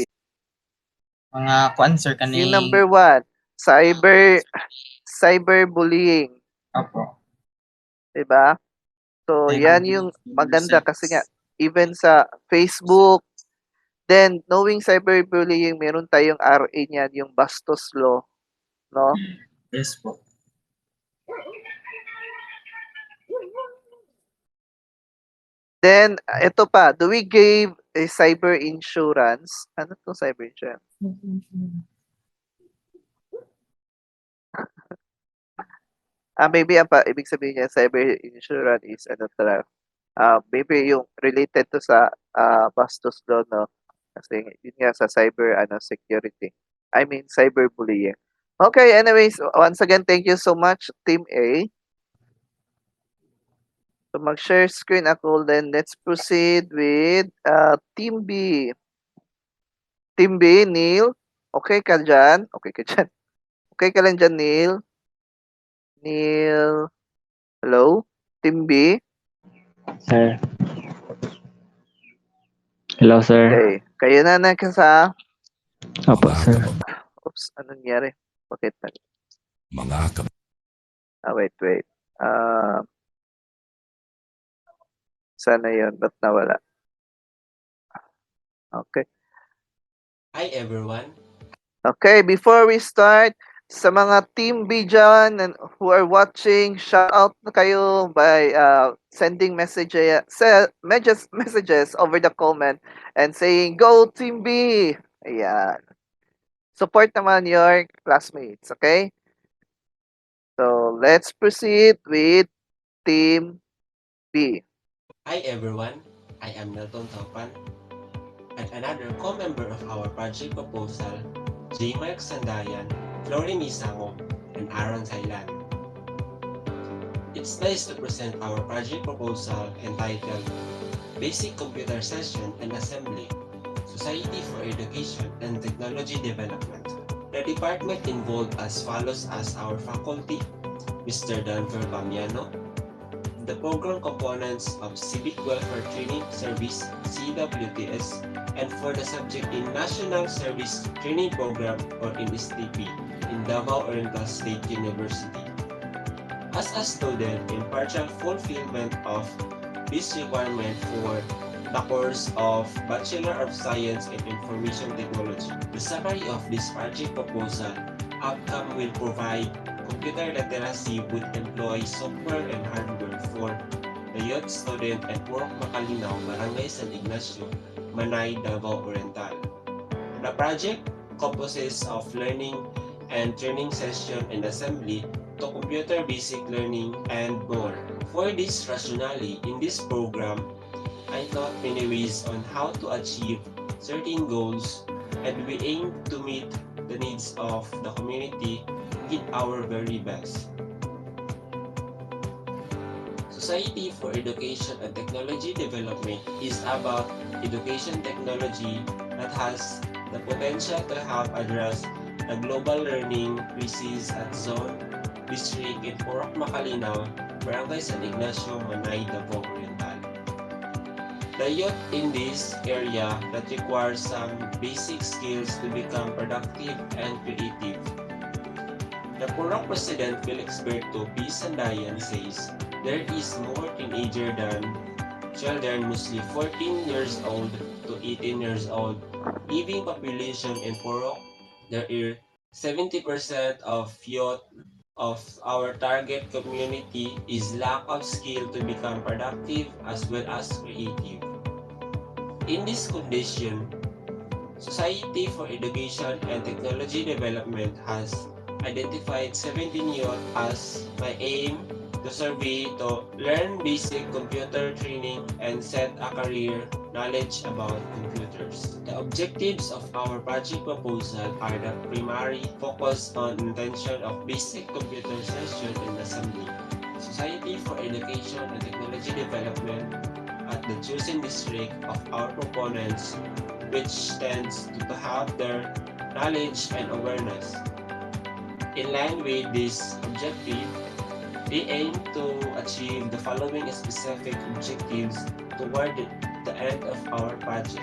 Mga kuan sir Yung kaning number 1, cyberbullying, Opo. 'di ba? So, yan yung maganda kasi nga even sa Facebook, then knowing cyberbullying, meron tayong RA niyan, yung Bastos Law, no? Yes po. Then, ito pa, do we give a cyber insurance? Ano 'tong cyber insurance? Maybe ibig sabihin niya cyber insurance is ano talaga, maybe yung related to sa Bastos Law, no? Kasi yun nga sa cyber security. I mean cyberbullying. Okay, anyways, once again, thank you so much, Team A. So mag-share screen ako, then let's proceed with Team B. Team B, Neil. Okay ka dyan? Okay ka dyan. Okay ka lang dyan, Neil? Neil. Hello? Team B? Sir. Hello, sir. Okay. Kayo na nakasa. Opo, Mga sir. kabab- Oops, anong nangyari? Bakit na? mga kab- Wait. Sana yun. Ba't nawala? Okay. Hi everyone. Okay, before we start, sa mga Team B dyan and who are watching, shout out na kayo by sending messages over the comment and saying, "Go Team B!" Ayan. Support naman your classmates, okay? So, let's proceed with Team B. Hi everyone. I am Nelton Taupan and another co-member of our project proposal, J. Mark Sandayan, Flory Misango, and Aaron Sailan. It's nice to present our project proposal entitled Basic Computer Session and Assembly, Society for Education and Technology Development. The department involved as follows as our faculty, Mr. Danfer Bamiano, the program components of Civic Welfare Training Service, CWTS, and for the subject in National Service Training Program or in STP in Davao Oriental State University. As a student in partial fulfillment of this requirement for the course of Bachelor of Science in Information Technology, the summary of this project proposal outcome will provide computer literacy would employ software and hardware for the youth student at Purok Makalinaw, Barangay San Ignacio, Manay, Davao Oriental. The project composes of learning and training session and assembly to computer basic learning and more. For this rationale, in this program, I thought many ways on how to achieve certain goals, and we aim to meet the needs of the community with our very best. Society for Education and Technology Development is about education technology that has the potential to help address the global learning crisis at zone, district in Purok Makalinaw, Barangay San Ignacio, Manay, Davao Oriental. The youth in this area that requires some basic skills to become productive and creative. The Purok President Felix Berto B. Sandayan says there is more teenager than children, mostly 14 years old to 18 years old. Living population in Purok, there are 70% of youth of our target community is lack of skill to become productive as well as creative. In this condition, Society for Education and Technology Development has identified 17 youth as my aim to survey to learn basic computer training and set a career knowledge about computers. The objectives of our project proposal are the primary focus on intention of basic computer session and assembly, Society for Education and Technology Development at the chosen district of our proponents, which tends to have their knowledge and awareness. In line with this objective, they aim to achieve the following specific objectives toward the the end of our project.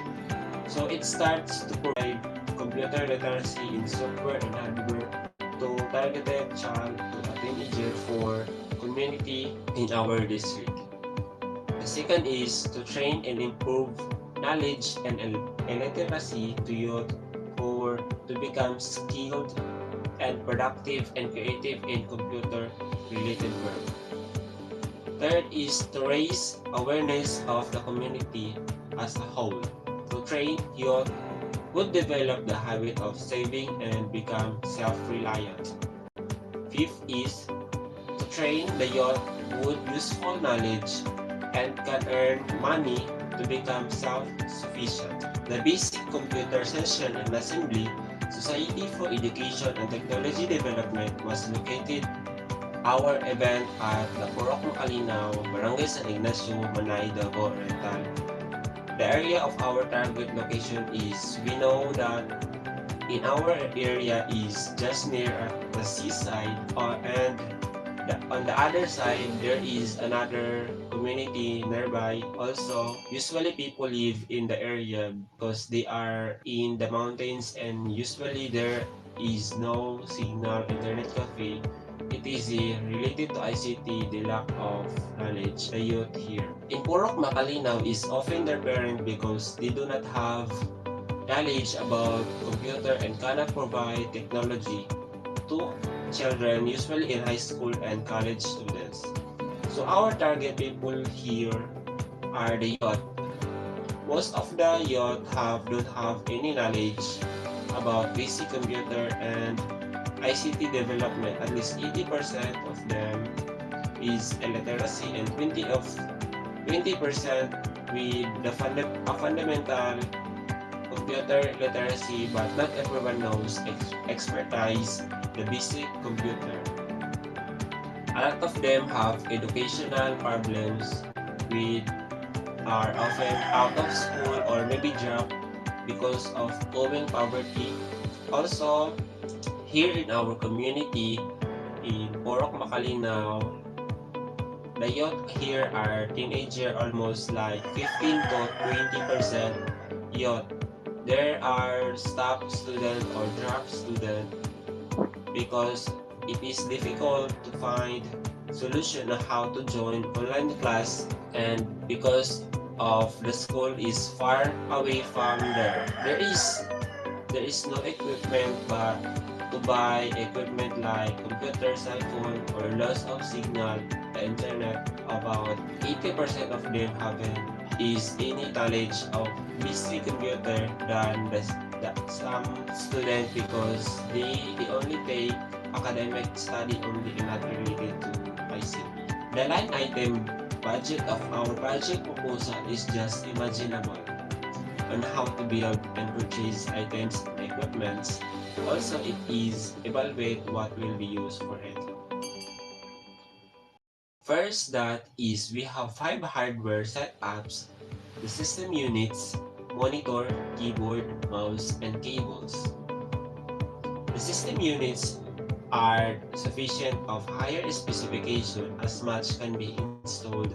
So it starts to provide computer literacy in software and hardware to targeted child to a teenager for community in our district. The second is to train and improve knowledge and literacy to youth for to become skilled and productive and creative in computer-related work. Third is to raise awareness of the community as a whole. To train youth would develop the habit of saving and become self-reliant. Fifth is to train the youth with useful knowledge and can earn money to become self-sufficient. The basic computer session and assembly Society for Education and Technology Development was located our event at the Purok Macalinaw, Barangay San Ignacio, Manay, Davao Oriental. The area of our target location is, we know that in our area is just near the seaside, and on the other side there is another community nearby. Also, usually people live in the area because they are in the mountains and usually there is no signal internet cafe. It is related to ICT, the lack of knowledge, the youth here. In Purok Macalinaw is often their parent because they do not have knowledge about computer and cannot provide technology to children, usually in high school and college students. So our target people here are the youth. Most of the youth don't have any knowledge about basic computer and ICT development. At least 80% of them is illiteracy and 20% with the fundamental computer literacy, but not everyone knows expertise the basic computer. A lot of them have educational problems with are often out of school or maybe drop because of owing poverty. Also, here in our community in Purok Macalinaw, the youth here are teenager, almost like 15 to 20% youth. There are stop student or drop student because it is difficult to find solution on how to join online class, and because of the school is far away from there. There is no equipment, but to buy equipment like computer, cell phone, or loss of signal, the internet, about 80% of them haven't is any knowledge of basic computer than some student because they only take academic study only and not related to ICT. The line item budget of our project proposal is just imaginable on how to build and purchase items and equipments. Also, it is evaluate what will be used for it. First, that is we have 5 hardware setups, the system units, monitor, keyboard, mouse, and cables. The system units are sufficient of higher specification as much can be installed,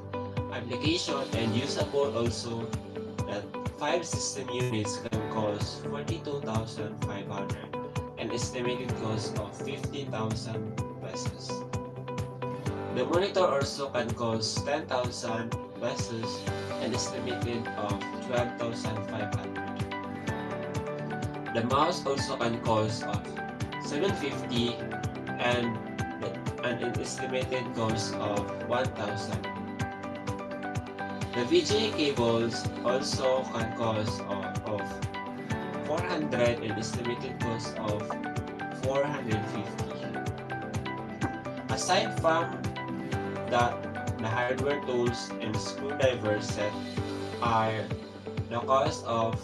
application, and usable. Also, that 5 system units can cost 42,500 and estimated cost of 50,000 pesos. The monitor also can cost 10,000 pesos and estimated of 12,500. The mouse also can cost of 750 and an estimated cost of 1,000. The VGA cables also can cost of 400 and estimated cost of 450. Aside from that, the hardware tools and screwdriver set are the cost of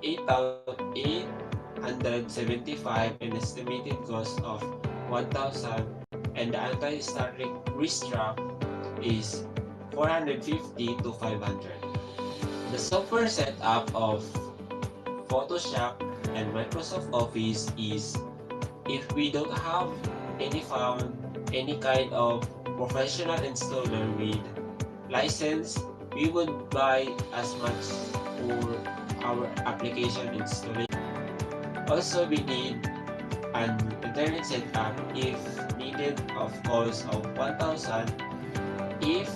875 and estimated cost of 1,000, and the anti-static wrist strap is 450 to 500. The software setup of Photoshop and Microsoft Office is, if we don't have any kind of professional installer with license we would buy as much for our application installation. Also, we need an internet setup if needed of cost of 1,000 if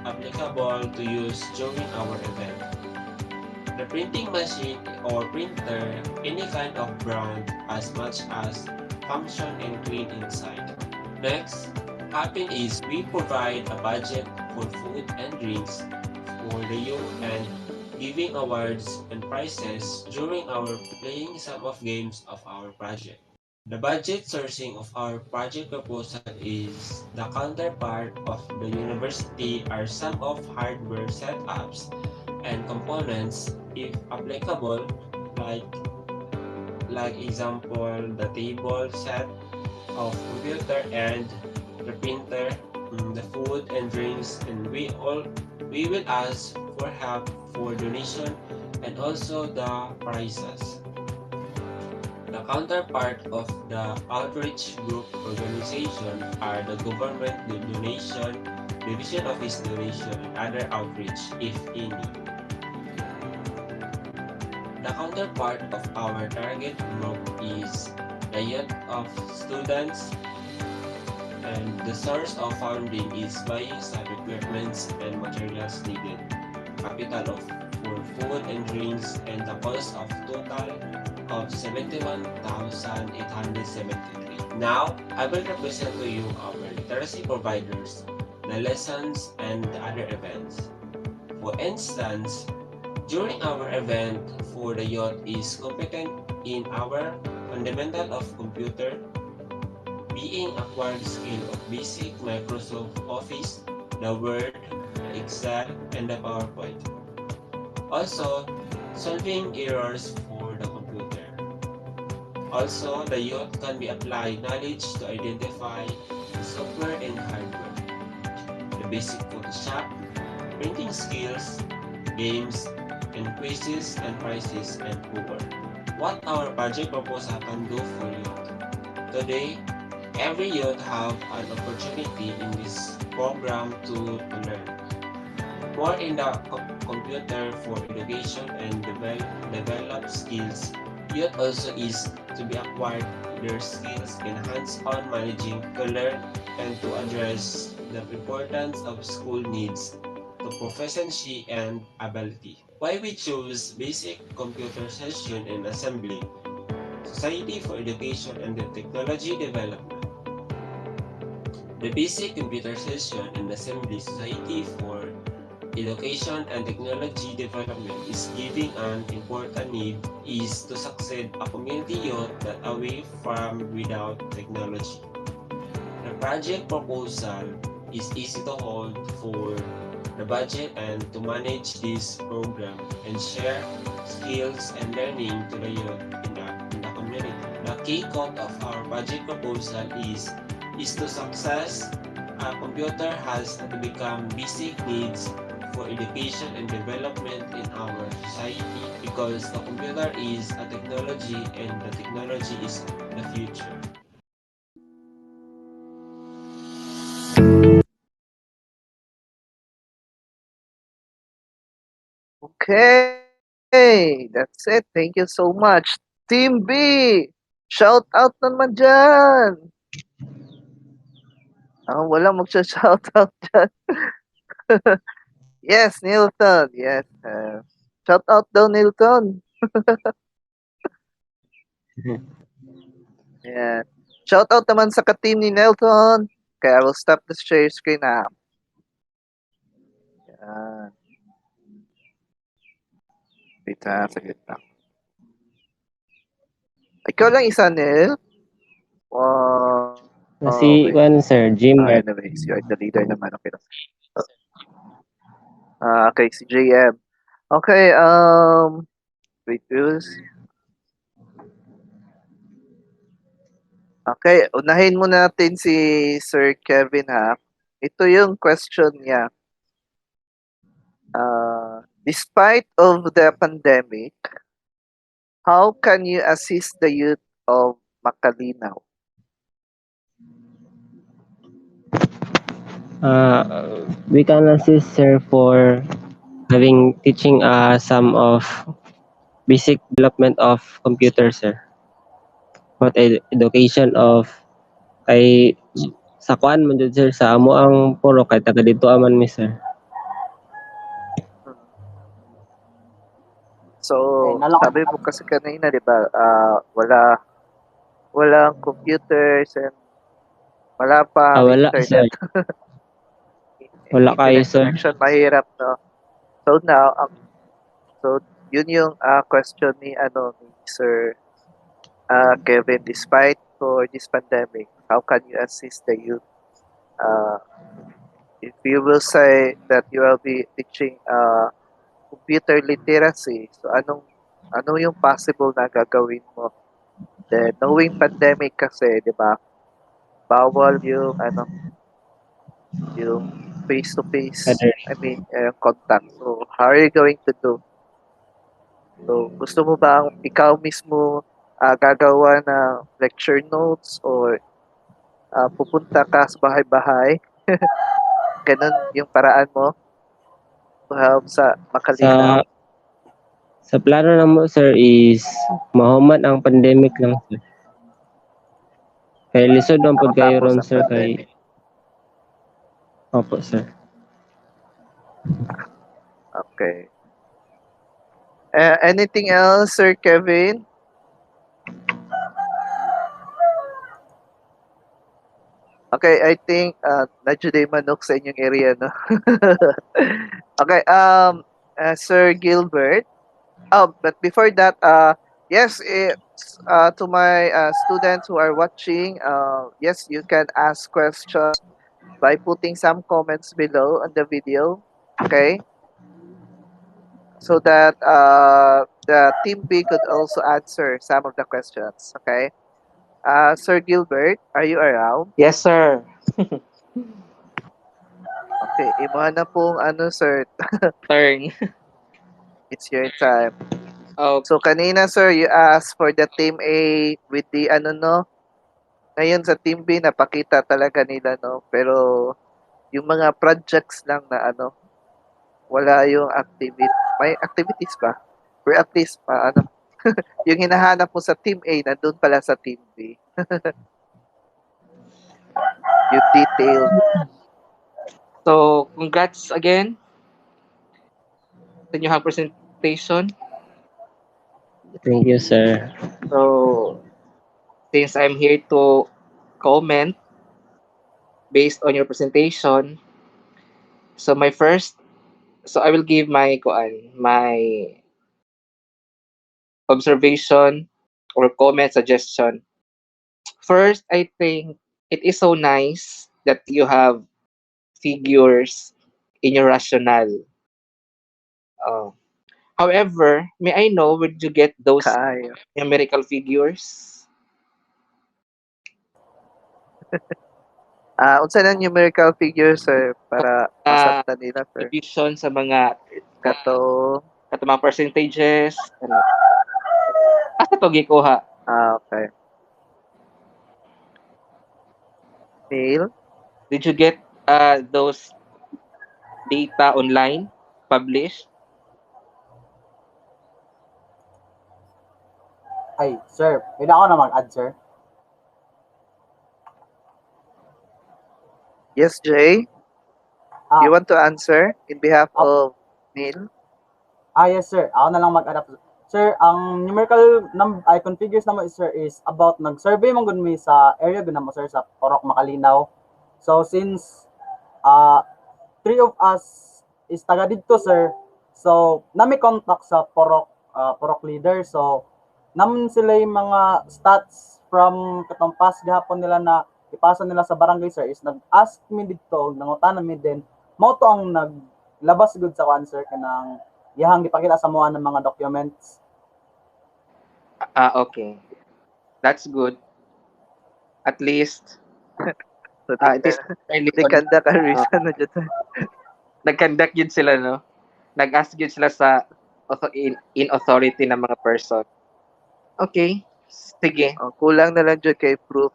applicable to use during our event. The printing machine or printer, any kind of brand, as much as function and clean inside. Next, happen is we provide a budget for food and drinks for the youth and giving awards and prizes during our playing some of games of our project. The budget sourcing of our project proposal is the counterpart of the university are some of hardware setups and components if applicable, like example the table set of computer and the printer, the food and drinks, and we will ask for help for donation and also the prizes. The counterpart of the outreach group organization are the government, the donation, division office donation, and other outreach, if any. The counterpart of our target group is the youth of students, and the source of funding is buying some equipments and materials needed. Capital for food and drinks and the cost of total of 71,873. Now, I will represent to you our literacy providers, the lessons, and the other events. For instance, during our event for the youth is competent in our fundamental of computer, being acquired skill of basic Microsoft Office, the Word, the Excel, and the PowerPoint. Also, solving errors for the computer. Also, the youth can be applied knowledge to identify the software and hardware, the basic Photoshop, printing skills, games, and quizzes and prizes and more. What our project proposal can do for youth. Today, every youth have an opportunity in this program to learn more in the computer for education and develop skills. Youth also is to be acquired their skills in hands-on managing to learn and to address the importance of school needs to proficiency and ability. Why we choose basic computer session and assembly, Society for Education and the Technology Development. The basic computer session and assembly Society for Education and Technology Development is giving an important need is to succeed a community youth that away from without technology. The project proposal is easy to hold for the budget and to manage this program and share skills and learning to the youth in the community. The key code of our budget proposal is to success. A computer has to become basic needs for education and development in our society because the computer is a technology and the technology is the future. Okay, that's it. Thank you so much. Team B, shout out naman dyan. Wala magsha-shout out dyan. Yes, Nilton. Yes. Shout out daw, Nilton. Yeah. Shout out naman sa ka-team ni Nelton. Okay, I will stop the share screen now. Yan. Wait ha, saglit lang. Ikaw lang isa, Nel? Wow. Si Juan, sir, Jim. Anyways, you're the leader naman. Okay. Okay, si JM. Okay, wait, okay, unahin mo natin si Sir Kevin ha. Ito yung question niya. Despite of the pandemic, how can you assist the youth of Makalinaw? We can assist sir for having teaching some of basic development of computer sir. But education of kay sa kuan man jud sir sa amo ang puro kay taga dito aman mi sir. So, Okay, nalak- sabi mo kasi kanina, di ba, walang computers and wala pa Wala sir. internet. Wala kayo Internet sir. connection, mahirap, no? So now, so yun yung question ni Sir Kevin. Despite for this pandemic, how can you assist the youth? If you will say that you will be teaching computer literacy, so ano yung possible na gagawin mo? Then knowing pandemic kasi, 'di ba? Bawal yung face to face, contact. So how are you going to do? So gusto mo ba ikaw mismo gagawa ng lecture notes or pupunta ka sa bahay-bahay? Ganun yung paraan mo to help sa makalinaw. Sa plano na mo sir is mahuman ang pandemic lang sir. Kay lisod ang pud kayo ron sir kay Opo sir. Okay. Anything else, Sir Kevin? Okay, I think medyo day manok sa inyong area, no? Okay, Sir Gilbert. Oh, but before that, yes, it's, to my students who are watching, yes, you can ask questions by putting some comments below on the video, okay? So that the Team B could also answer some of the questions, okay? Sir Gilbert, are you around? Yes, sir. Okay, imuha na pong sir. Turn. It's your time. Oh, So kanina sir, you asked for the Team A with the no? Ngayon sa Team B, napakita talaga nila, no? Pero yung mga projects lang na wala yung activity. May activities ba? Or at least, yung hinahanap mo sa Team A, nandun pala sa Team B. Yung detail. so congrats again sa inyong presentation. Thank you sir. So since I'm here to comment based on your presentation, so I will give my observation or comment suggestion. First, I think it is so nice that you have figures in your rationale. However, may I know where did you get those numerical figures? Unsa na numerical figures sir para masabtan nila sir? Division sa mga kato mga percentages. Asa to gikuha? Okay. Neil? Did you get those data online, published? Ay, sir, pwede ako na mag-add, sir? Yes, Jay? You want to answer in behalf of Neil? Yes, sir. Ako na lang mag-add. Sir, ang numerical configures naman, sir, is about nag-survey mong gunmi sa area gun mo, sir, sa Porok Makalinaw. So, since 3 of us is taga dito, sir, so, nami contact sa Porok leader. So, naman sila yung mga stats from katampas gahapon nila na ipasa nila sa barangay, sir, is nag-ask me dito, nangutan mi din, mo to ang naglabas good sa answer kanang yahang gipakita sa mga ng mga documents. Okay. That's good. At least it is nag-conduct a reason na dyan. Nag-conduct yun sila, no? Nag-ask yun sila sa in authority ng mga person. Okay. Sige. Kulang na lang dyan kay proof.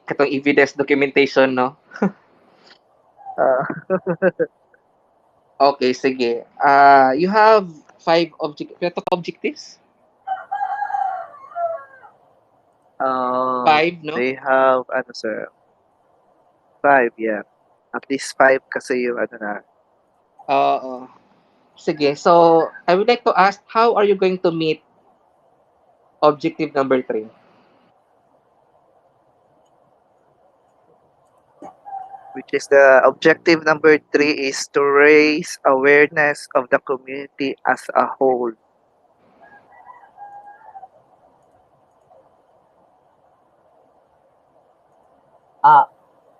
Katong evidence documentation, no? Ah, Okay, sige. You have 5 objectives? um, 5, no? they have, ano sir, 5, yeah. At least 5 kasi yung ano na. Oo. Sige. So, I would like to ask, how are you going to meet objective number 3? Which is the objective number 3 is to raise awareness of the community as a whole.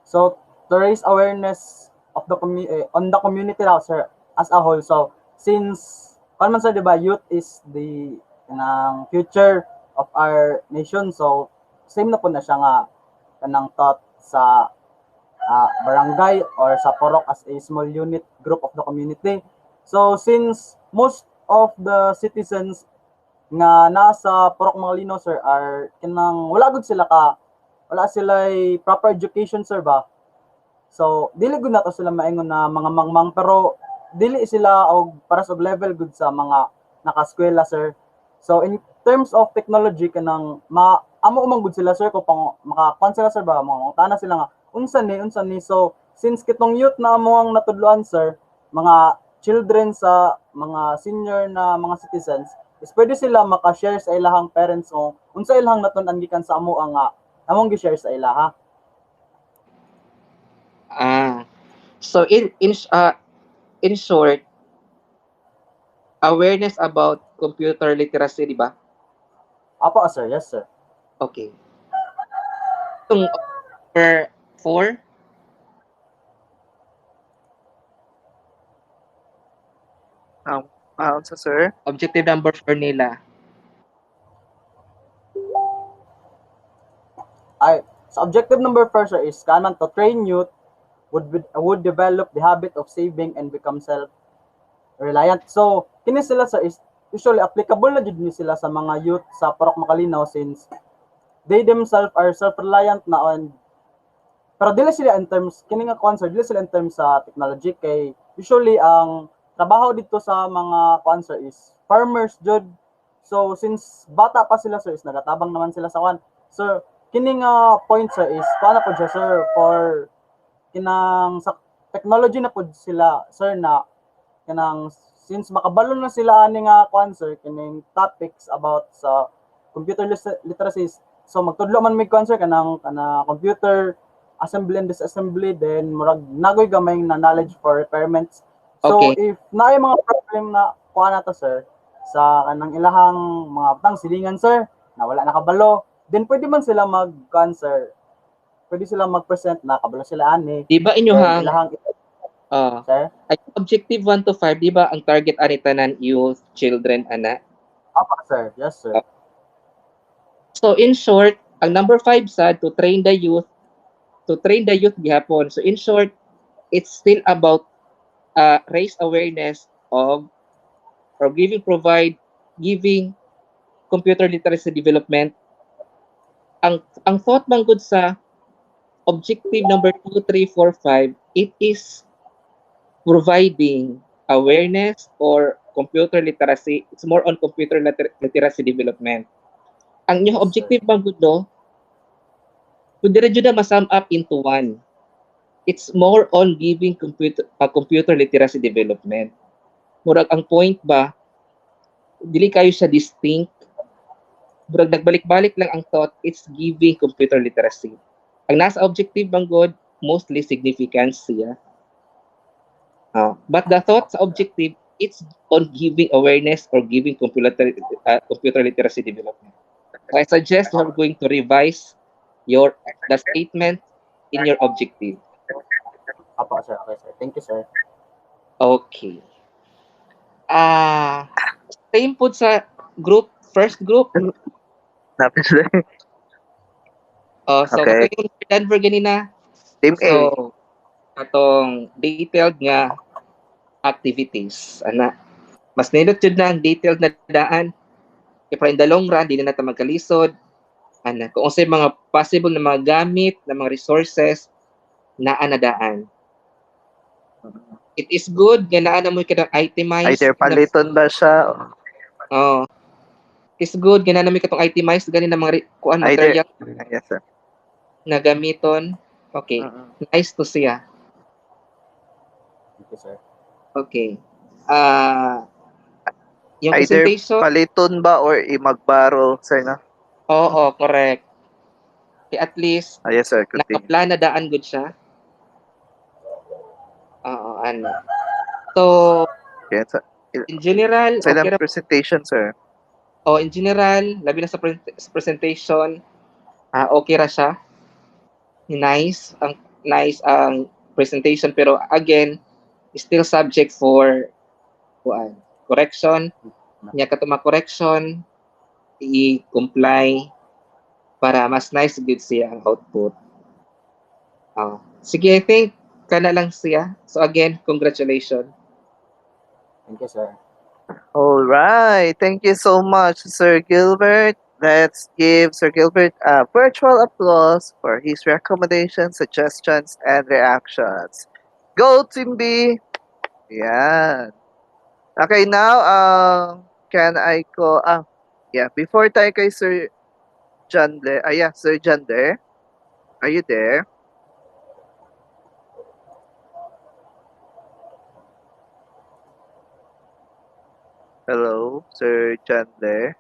So to raise awareness of the on the community now, sir, as a whole. So since man sir, 'di ba, youth is the future of our nation. So same na po na siya nga kanang thought sa barangay or sa porok as a small unit group of the community. So since most of the citizens nga nasa Porok Mangalino, sir, are kinang wala sila proper education, sir, ba? So dili gud nato sila maingon na mga mangmang, pero dili sila og para sa level good sa mga nakaskwela, sir. So in terms of technology kanang amo umang good sila, sir, kung maka sila, sir, ba, mga tana sila nga unsa ni. So since kitong youth na amo ang natudloan, sir, mga children sa mga senior na mga citizens, is pwede sila maka-share sa ilahang parents o unsa ilahang natun-an gikan sa amo ang among gi-share sa ilaha. So in short, awareness about computer literacy, di ba? Apo, sir. Yes, sir. Okay. Itong number 4, Unsa sir? objective number 4 nila. So objective number 4, sir, is kanan to train youth would develop the habit of saving and become self-reliant. So kini sila, sir, is usually applicable na jud ni sila sa mga youth sa Porok Makalinaw since they themselves are self-reliant na on, pero dili sila in terms kini nga concern, dili sila in terms sa technology, kay usually ang trabaho dito sa mga concern is farmers jud. So since bata pa sila, sir, is nagatabang naman sila sa kwan. So kini nga point, sir, is paano po siya, sir, for kinang sa technology na po sila, sir, na kinang since makabalo na sila ani nga kwan, sir, kining topics about sa computer literacy. So magtudlo man mig kwan, sir, kanang computer assembly and disassembly, then murag nagoy gamay na knowledge for repairments. So Okay. if naay mga problem na kuha na to, sir, sa kanang ilahang mga butang silingan, sir, na wala nakabalo, then pwede man sila mag-cancer. Pwede sila mag-present na kabalo sila ani. Di ba Then inyuhang ilahang sir? ay objective 1 to 5, di ba ang target ani tanan youth, children, ana? Apa, sir? Yes, sir. So in short, ang number 5 sa to train the youth gihapon. So in short, it's still about raise awareness of or giving computer literacy development. Ang thought man good sa objective number 2, 3, 4, 5, it is providing awareness or computer literacy. It's more on computer literacy development. Ang inyong objective man good, no, pwede rin ma-sum up into one. It's more on giving computer literacy development. Murag ang point ba, dili kayo siya distinct. Murag nagbalik-balik lang ang thought, it's giving computer literacy. Ang nasa objective bang good, mostly significance siya. But the thought sa objective, it's on giving awareness or giving computer literacy development. So I suggest you are going to revise the statement in your objective. Apa, sir. Okay, sir. Thank you, sir. Okay. Same po sa first group. Napis sir. So, Okay. katong yung Denver ganina. Team A. So, katong detailed nga activities. Ana, mas nindot yun na ang detailed na daan. Para in the long run, di na natin magkalisod. Kung unsay mga possible na mga gamit, na mga resources, na anadaan. It is good nga naa na mo ka itemize. Either paliton ba siya? Oh. It's good nga naa na mo katong itemize gani na mga kuan material. Yes, sir. Na gamiton. Okay. Nice to see ya. Thank you, sir. Okay. Yung Either presentation, paliton ba or imagbaro, sir, na? oo, correct. Okay, at least, Yes, sir. Continue. nakaplana daan good siya. Oo, ano. So, Yes, sir. in general, Sa okay ra. presentation, sir. In general, labi na sa presentation, okay ra siya. Nice ang presentation, pero again, still subject for correction. Nya katuma correction, i-comply para mas nice good siya ang output. Sige, I think kana lang siya. So again, congratulations. Thank you, sir. All right. Thank you so much, Sir Gilbert. Let's give Sir Gilbert a virtual applause for his recommendations, suggestions, and reactions. Go, Team B! Yeah. Okay, now, can I go? Before tayo kay Sir Jander. Sir Jander. Are you there? Hello, Sir Jander.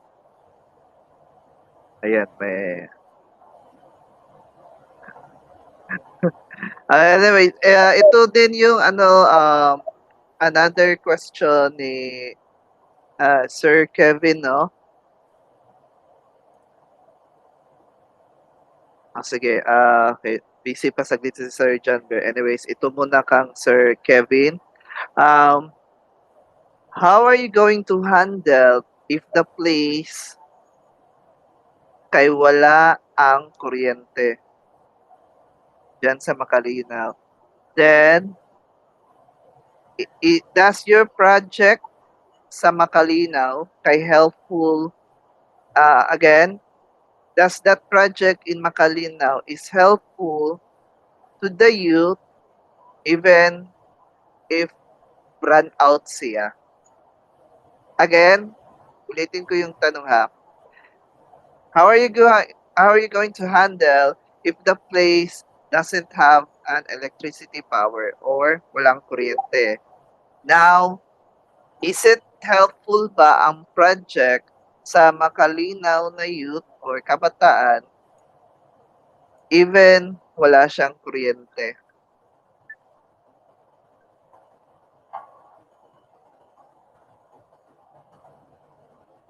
Ayan, may... Anyway, ito din yung another question ni Sir Kevin, no? Sige, okay. Busy pa saglit si Sir Jander. Anyways, ito muna kang Sir Kevin. How are you going to handle if the place kay wala ang kuryente dyan sa Makalinaw? Then, does your project sa Makalinaw kay helpful, again, does that project in Makalinaw is helpful to the youth even if run out siya? Again, ulitin ko yung tanong ha. How are you going to handle if the place doesn't have an electricity power or walang kuryente? Now, is it helpful ba ang project sa Makalinaw na youth or kabataan even wala siyang kuryente?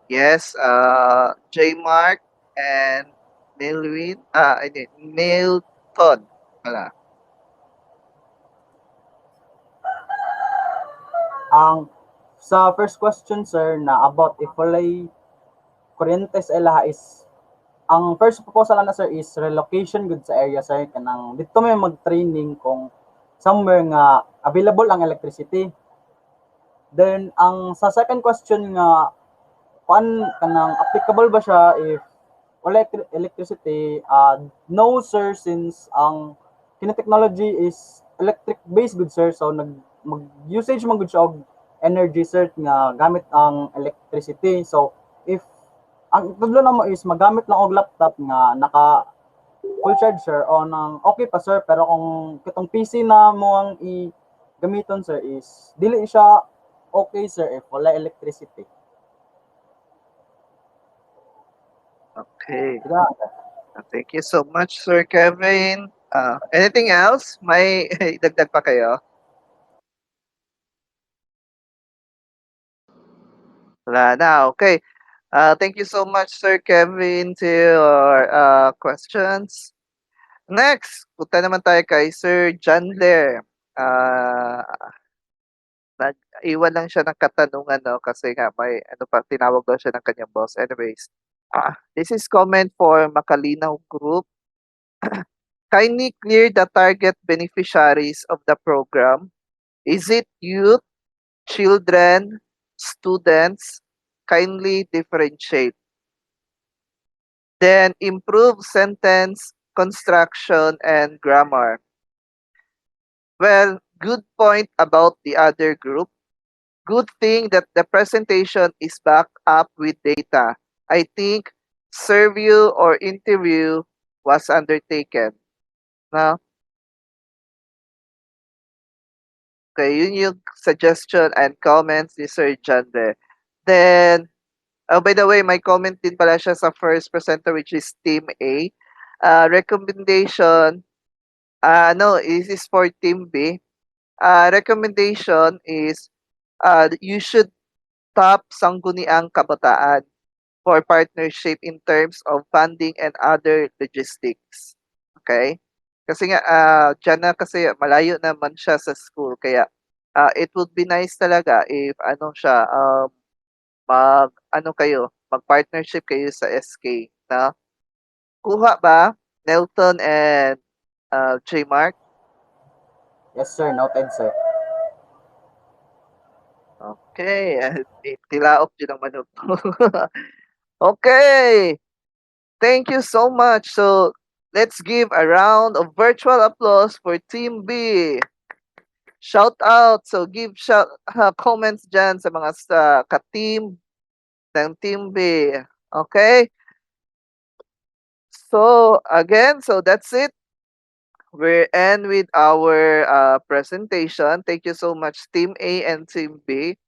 Yes, J. Mark and Milton. Wala. Sa first question, sir, na about if walay kuryente sa ilaha is, ang first proposal na, sir, is relocation good sa area, sir, kanang dito may mag-training kung somewhere nga available ang electricity. Then, ang sa second question nga, kanang applicable ba siya if wala electricity? No, sir, since ang technology is electric based good, sir, so mag-usage man good siya og energy, sir, nga gamit ang electricity. So if ang tudlo na mo is magamit lang og laptop nga naka full charge, sir, o nang okay pa, sir, pero kung kitong PC na mo ang gamiton, sir, is dili siya okay, sir, if wala electricity. Okay. Thank you so much, Sir Kevin. Anything else? May dagdag pa kayo? Wala na. Okay. Thank you so much, Sir Kevin, to your questions. Next, punta naman tayo kay Sir Janler. Nag-iwan lang siya ng katanungan, no? Kasi nga may tinawag daw siya ng kanyang boss. Anyways, this is comment for Makalinaw Group. Kindly clear the target beneficiaries of the program. Is it youth, children, students? Kindly differentiate. Then improve sentence construction and grammar. Well, good point about the other group. Good thing that the presentation is backed up with data. I think survey or interview was undertaken. No? Okay, yun yung suggestion and comments ni Sir John there. Then, oh, by the way, may comment din pala siya sa first presenter which is Team A. Recommendation, no, this is for Team B. Recommendation is you should tap Sangguniang Kabataan for partnership in terms of funding and other logistics. Okay? Kasi nga, dyan na kasi malayo naman siya sa school. Kaya, it would be nice talaga if ano siya, mag-partnership kayo sa SK. Na? Kuha ba, Nelton and J. Mark? Yes, sir. Noted, sir. Okay. Tilaok din ang manok. Okay. Thank you so much. So, let's give a round of virtual applause for Team B. Shout out. So, give comments dyan sa mga ka-team ng Team B. Okay? So, again, so that's it. We're end with our presentation. Thank you so much, Team A and Team B.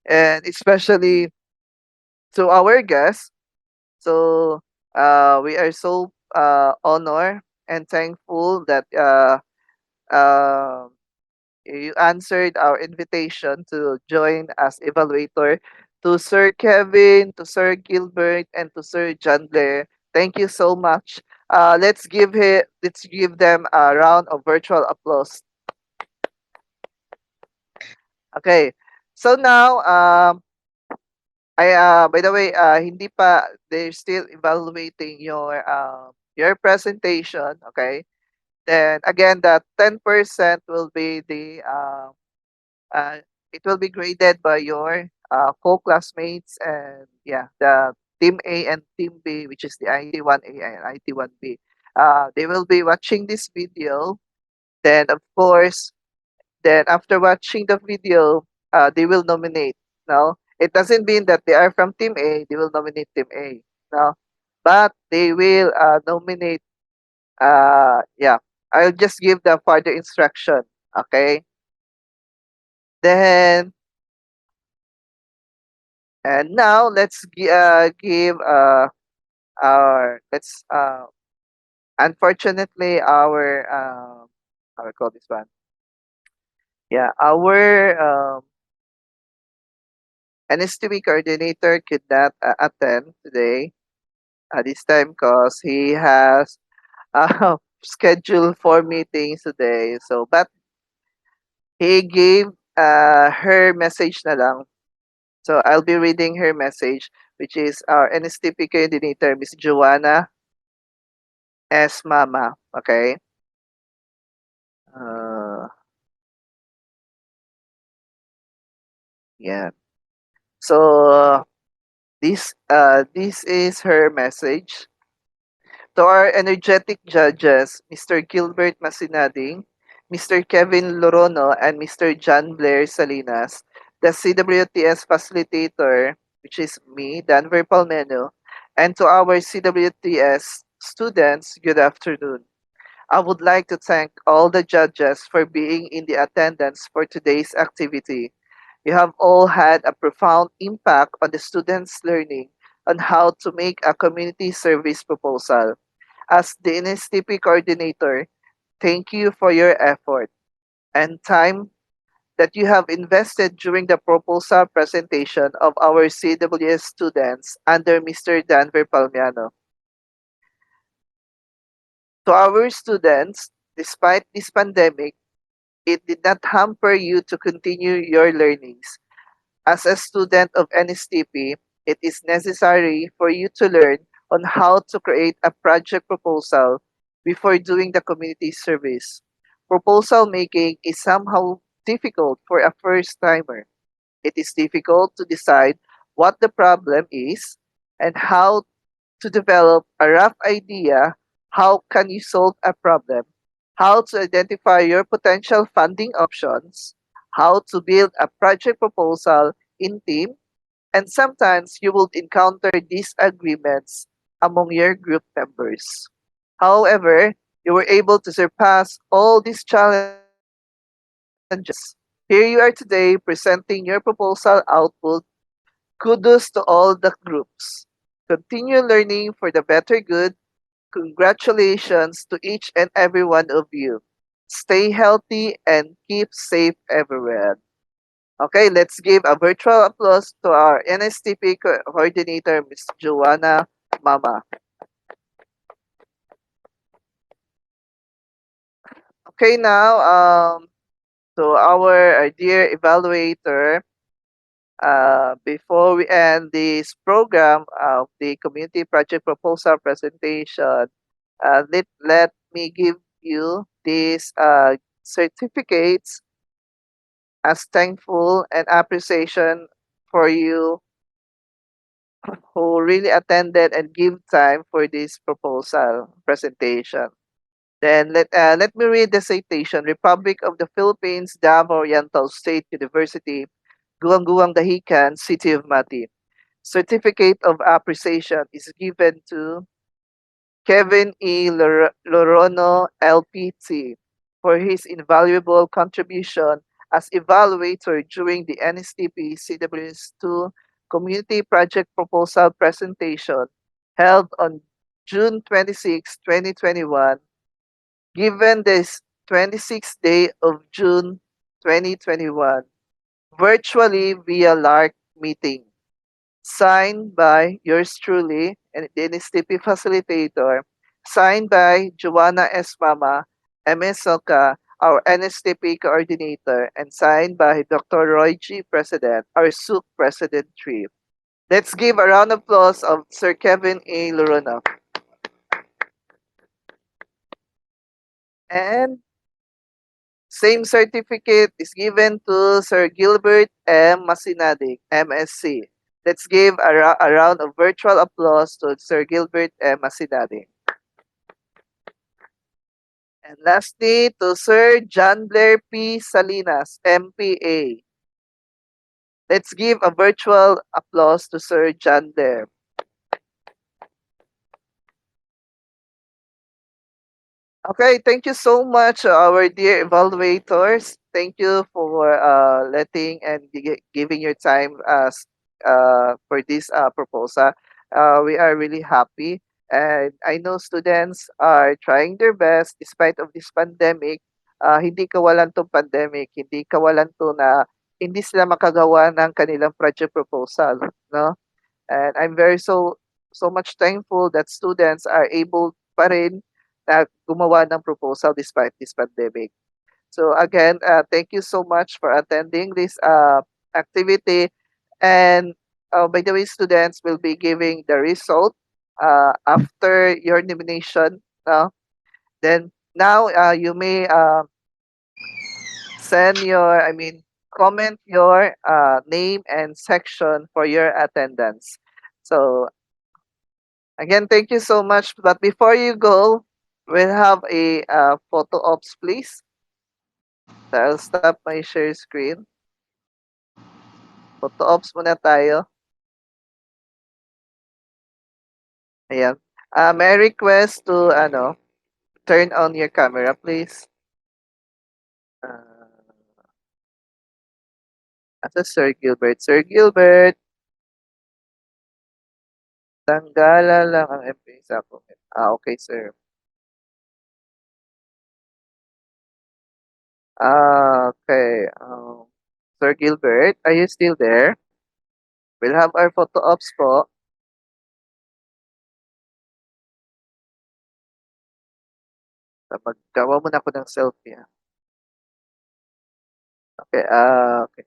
And especially to our guests. So, we are so honored and thankful that you answered our invitation to join as evaluator. To Sir Kevin, to Sir Gilbert, and to Sir John Blair, thank you so much. Let's give them a round of virtual applause. Okay. So now, by the way, hindi pa, they're still evaluating your presentation. Okay. Then again, that 10% will be it will be graded by your co-classmates and yeah, the Team A and Team B, which is the IT1A and IT1B. They will be watching this video. Then of course, then after watching the video, they will nominate. No, it doesn't mean that they are from Team A. They will nominate Team A. No, but they will nominate. Yeah, I'll just give the further instruction. Okay. Then and now let's give our let's unfortunately our how we call this one. Yeah, our NSTV coordinator could not attend today this time because he has scheduled 4 meetings today. So, but he gave her message na lang. So, I'll be reading her message, which is our NSTP coordinator, Miss Joanna S. Mama. Okay? Yeah. So, this is her message. To our energetic judges, Mr. Gilbert Masinading, Mr. Kevin Lorono, and Mr. John Blair Salinas, the CWTS facilitator, which is me, Danver Palmeno, and to our CWTS students, good afternoon. I would like to thank all the judges for being in the attendance for today's activity. You have all had a profound impact on the students' learning on how to make a community service proposal. As the NSTP coordinator, thank you for your effort and time that you have invested during the proposal presentation of our CWS students under Mr. Danver Palmiano. To our students, despite this pandemic, it did not hamper you to continue your learnings. As a student of NSTP, it is necessary for you to learn on how to create a project proposal before doing the community service. Proposal making is somehow difficult for a first timer. It is difficult to decide what the problem is and how to develop a rough idea how can you solve a problem, how to identify your potential funding options, how to build a project proposal in team, and sometimes you will encounter disagreements among your group members. However, you were able to surpass all these challenges. Here you are today presenting your proposal output. Kudos to all the groups. Continue learning for the better good. Congratulations to each and every one of you. Stay healthy and keep safe everywhere. Okay, let's give a virtual applause to our NSTP coordinator, Ms. Joanna Mama. Okay, now to our dear evaluator, before we end this program of the community project proposal presentation, let me give you these certificates as thankful and appreciation for you who really attended and give time for this proposal presentation. Then let me read the citation. Republic of the Philippines, Davao Oriental State University, Guangguang Dahican, City of Mati. Certificate of appreciation is given to Kevin E. Lorono, LPT, for his invaluable contribution as evaluator during the NSTP CWS2 Community Project Proposal Presentation held on June 26, 2021, given this 26th day of June 2021, virtually via LARC meeting. Signed by yours truly, and the NSTP facilitator, signed by Joanna S. Mama, MS Soka, our NSTP coordinator, and signed by Dr. Roy G. President, our SUC President 3. Let's give a round of applause of Sir Kevin A. Lorona. And same certificate is given to Sir Gilbert M. Masinadig, MSc. Let's give a round of virtual applause to Sir Gilbert M. Masinadig. And lastly, to Sir John Blair P. Salinas, MPA. Let's give a virtual applause to Sir John Blair. Okay, thank you so much, our dear evaluators. Thank you for letting and giving your time for this proposal. We are really happy. And I know students are trying their best despite of this pandemic. Hindi kawalan tong pandemic, hindi kawalan to na hindi sila makagawa ng kanilang project proposal, no? And I'm very so much thankful that students are able pa rin na gumawa ng proposal despite this pandemic. So again, thank you so much for attending this activity. And by the way, students will be giving the result after your nomination. Then now you may comment your name and section for your attendance. So again, thank you so much. But before you go, we'll have a photo ops, please. So I'll stop my share screen. Photo ops muna tayo. Ayan. May I request to turn on your camera, please. Asa Sir Gilbert? Sir Gilbert! Tanggalan lang ang MP sa comment. Okay, sir. Okay. Sir Gilbert, are you still there? We'll have our photo ops po. Maggawa muna ako ng selfie. Okay, okay.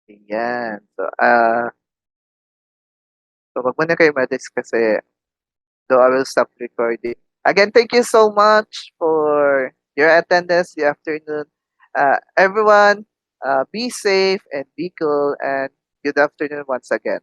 Ayan. So wag muna kayo ma-disc kasi I will stop recording. Again, thank you so much for your attendance this afternoon. Everyone, be safe and be cool, and good afternoon once again.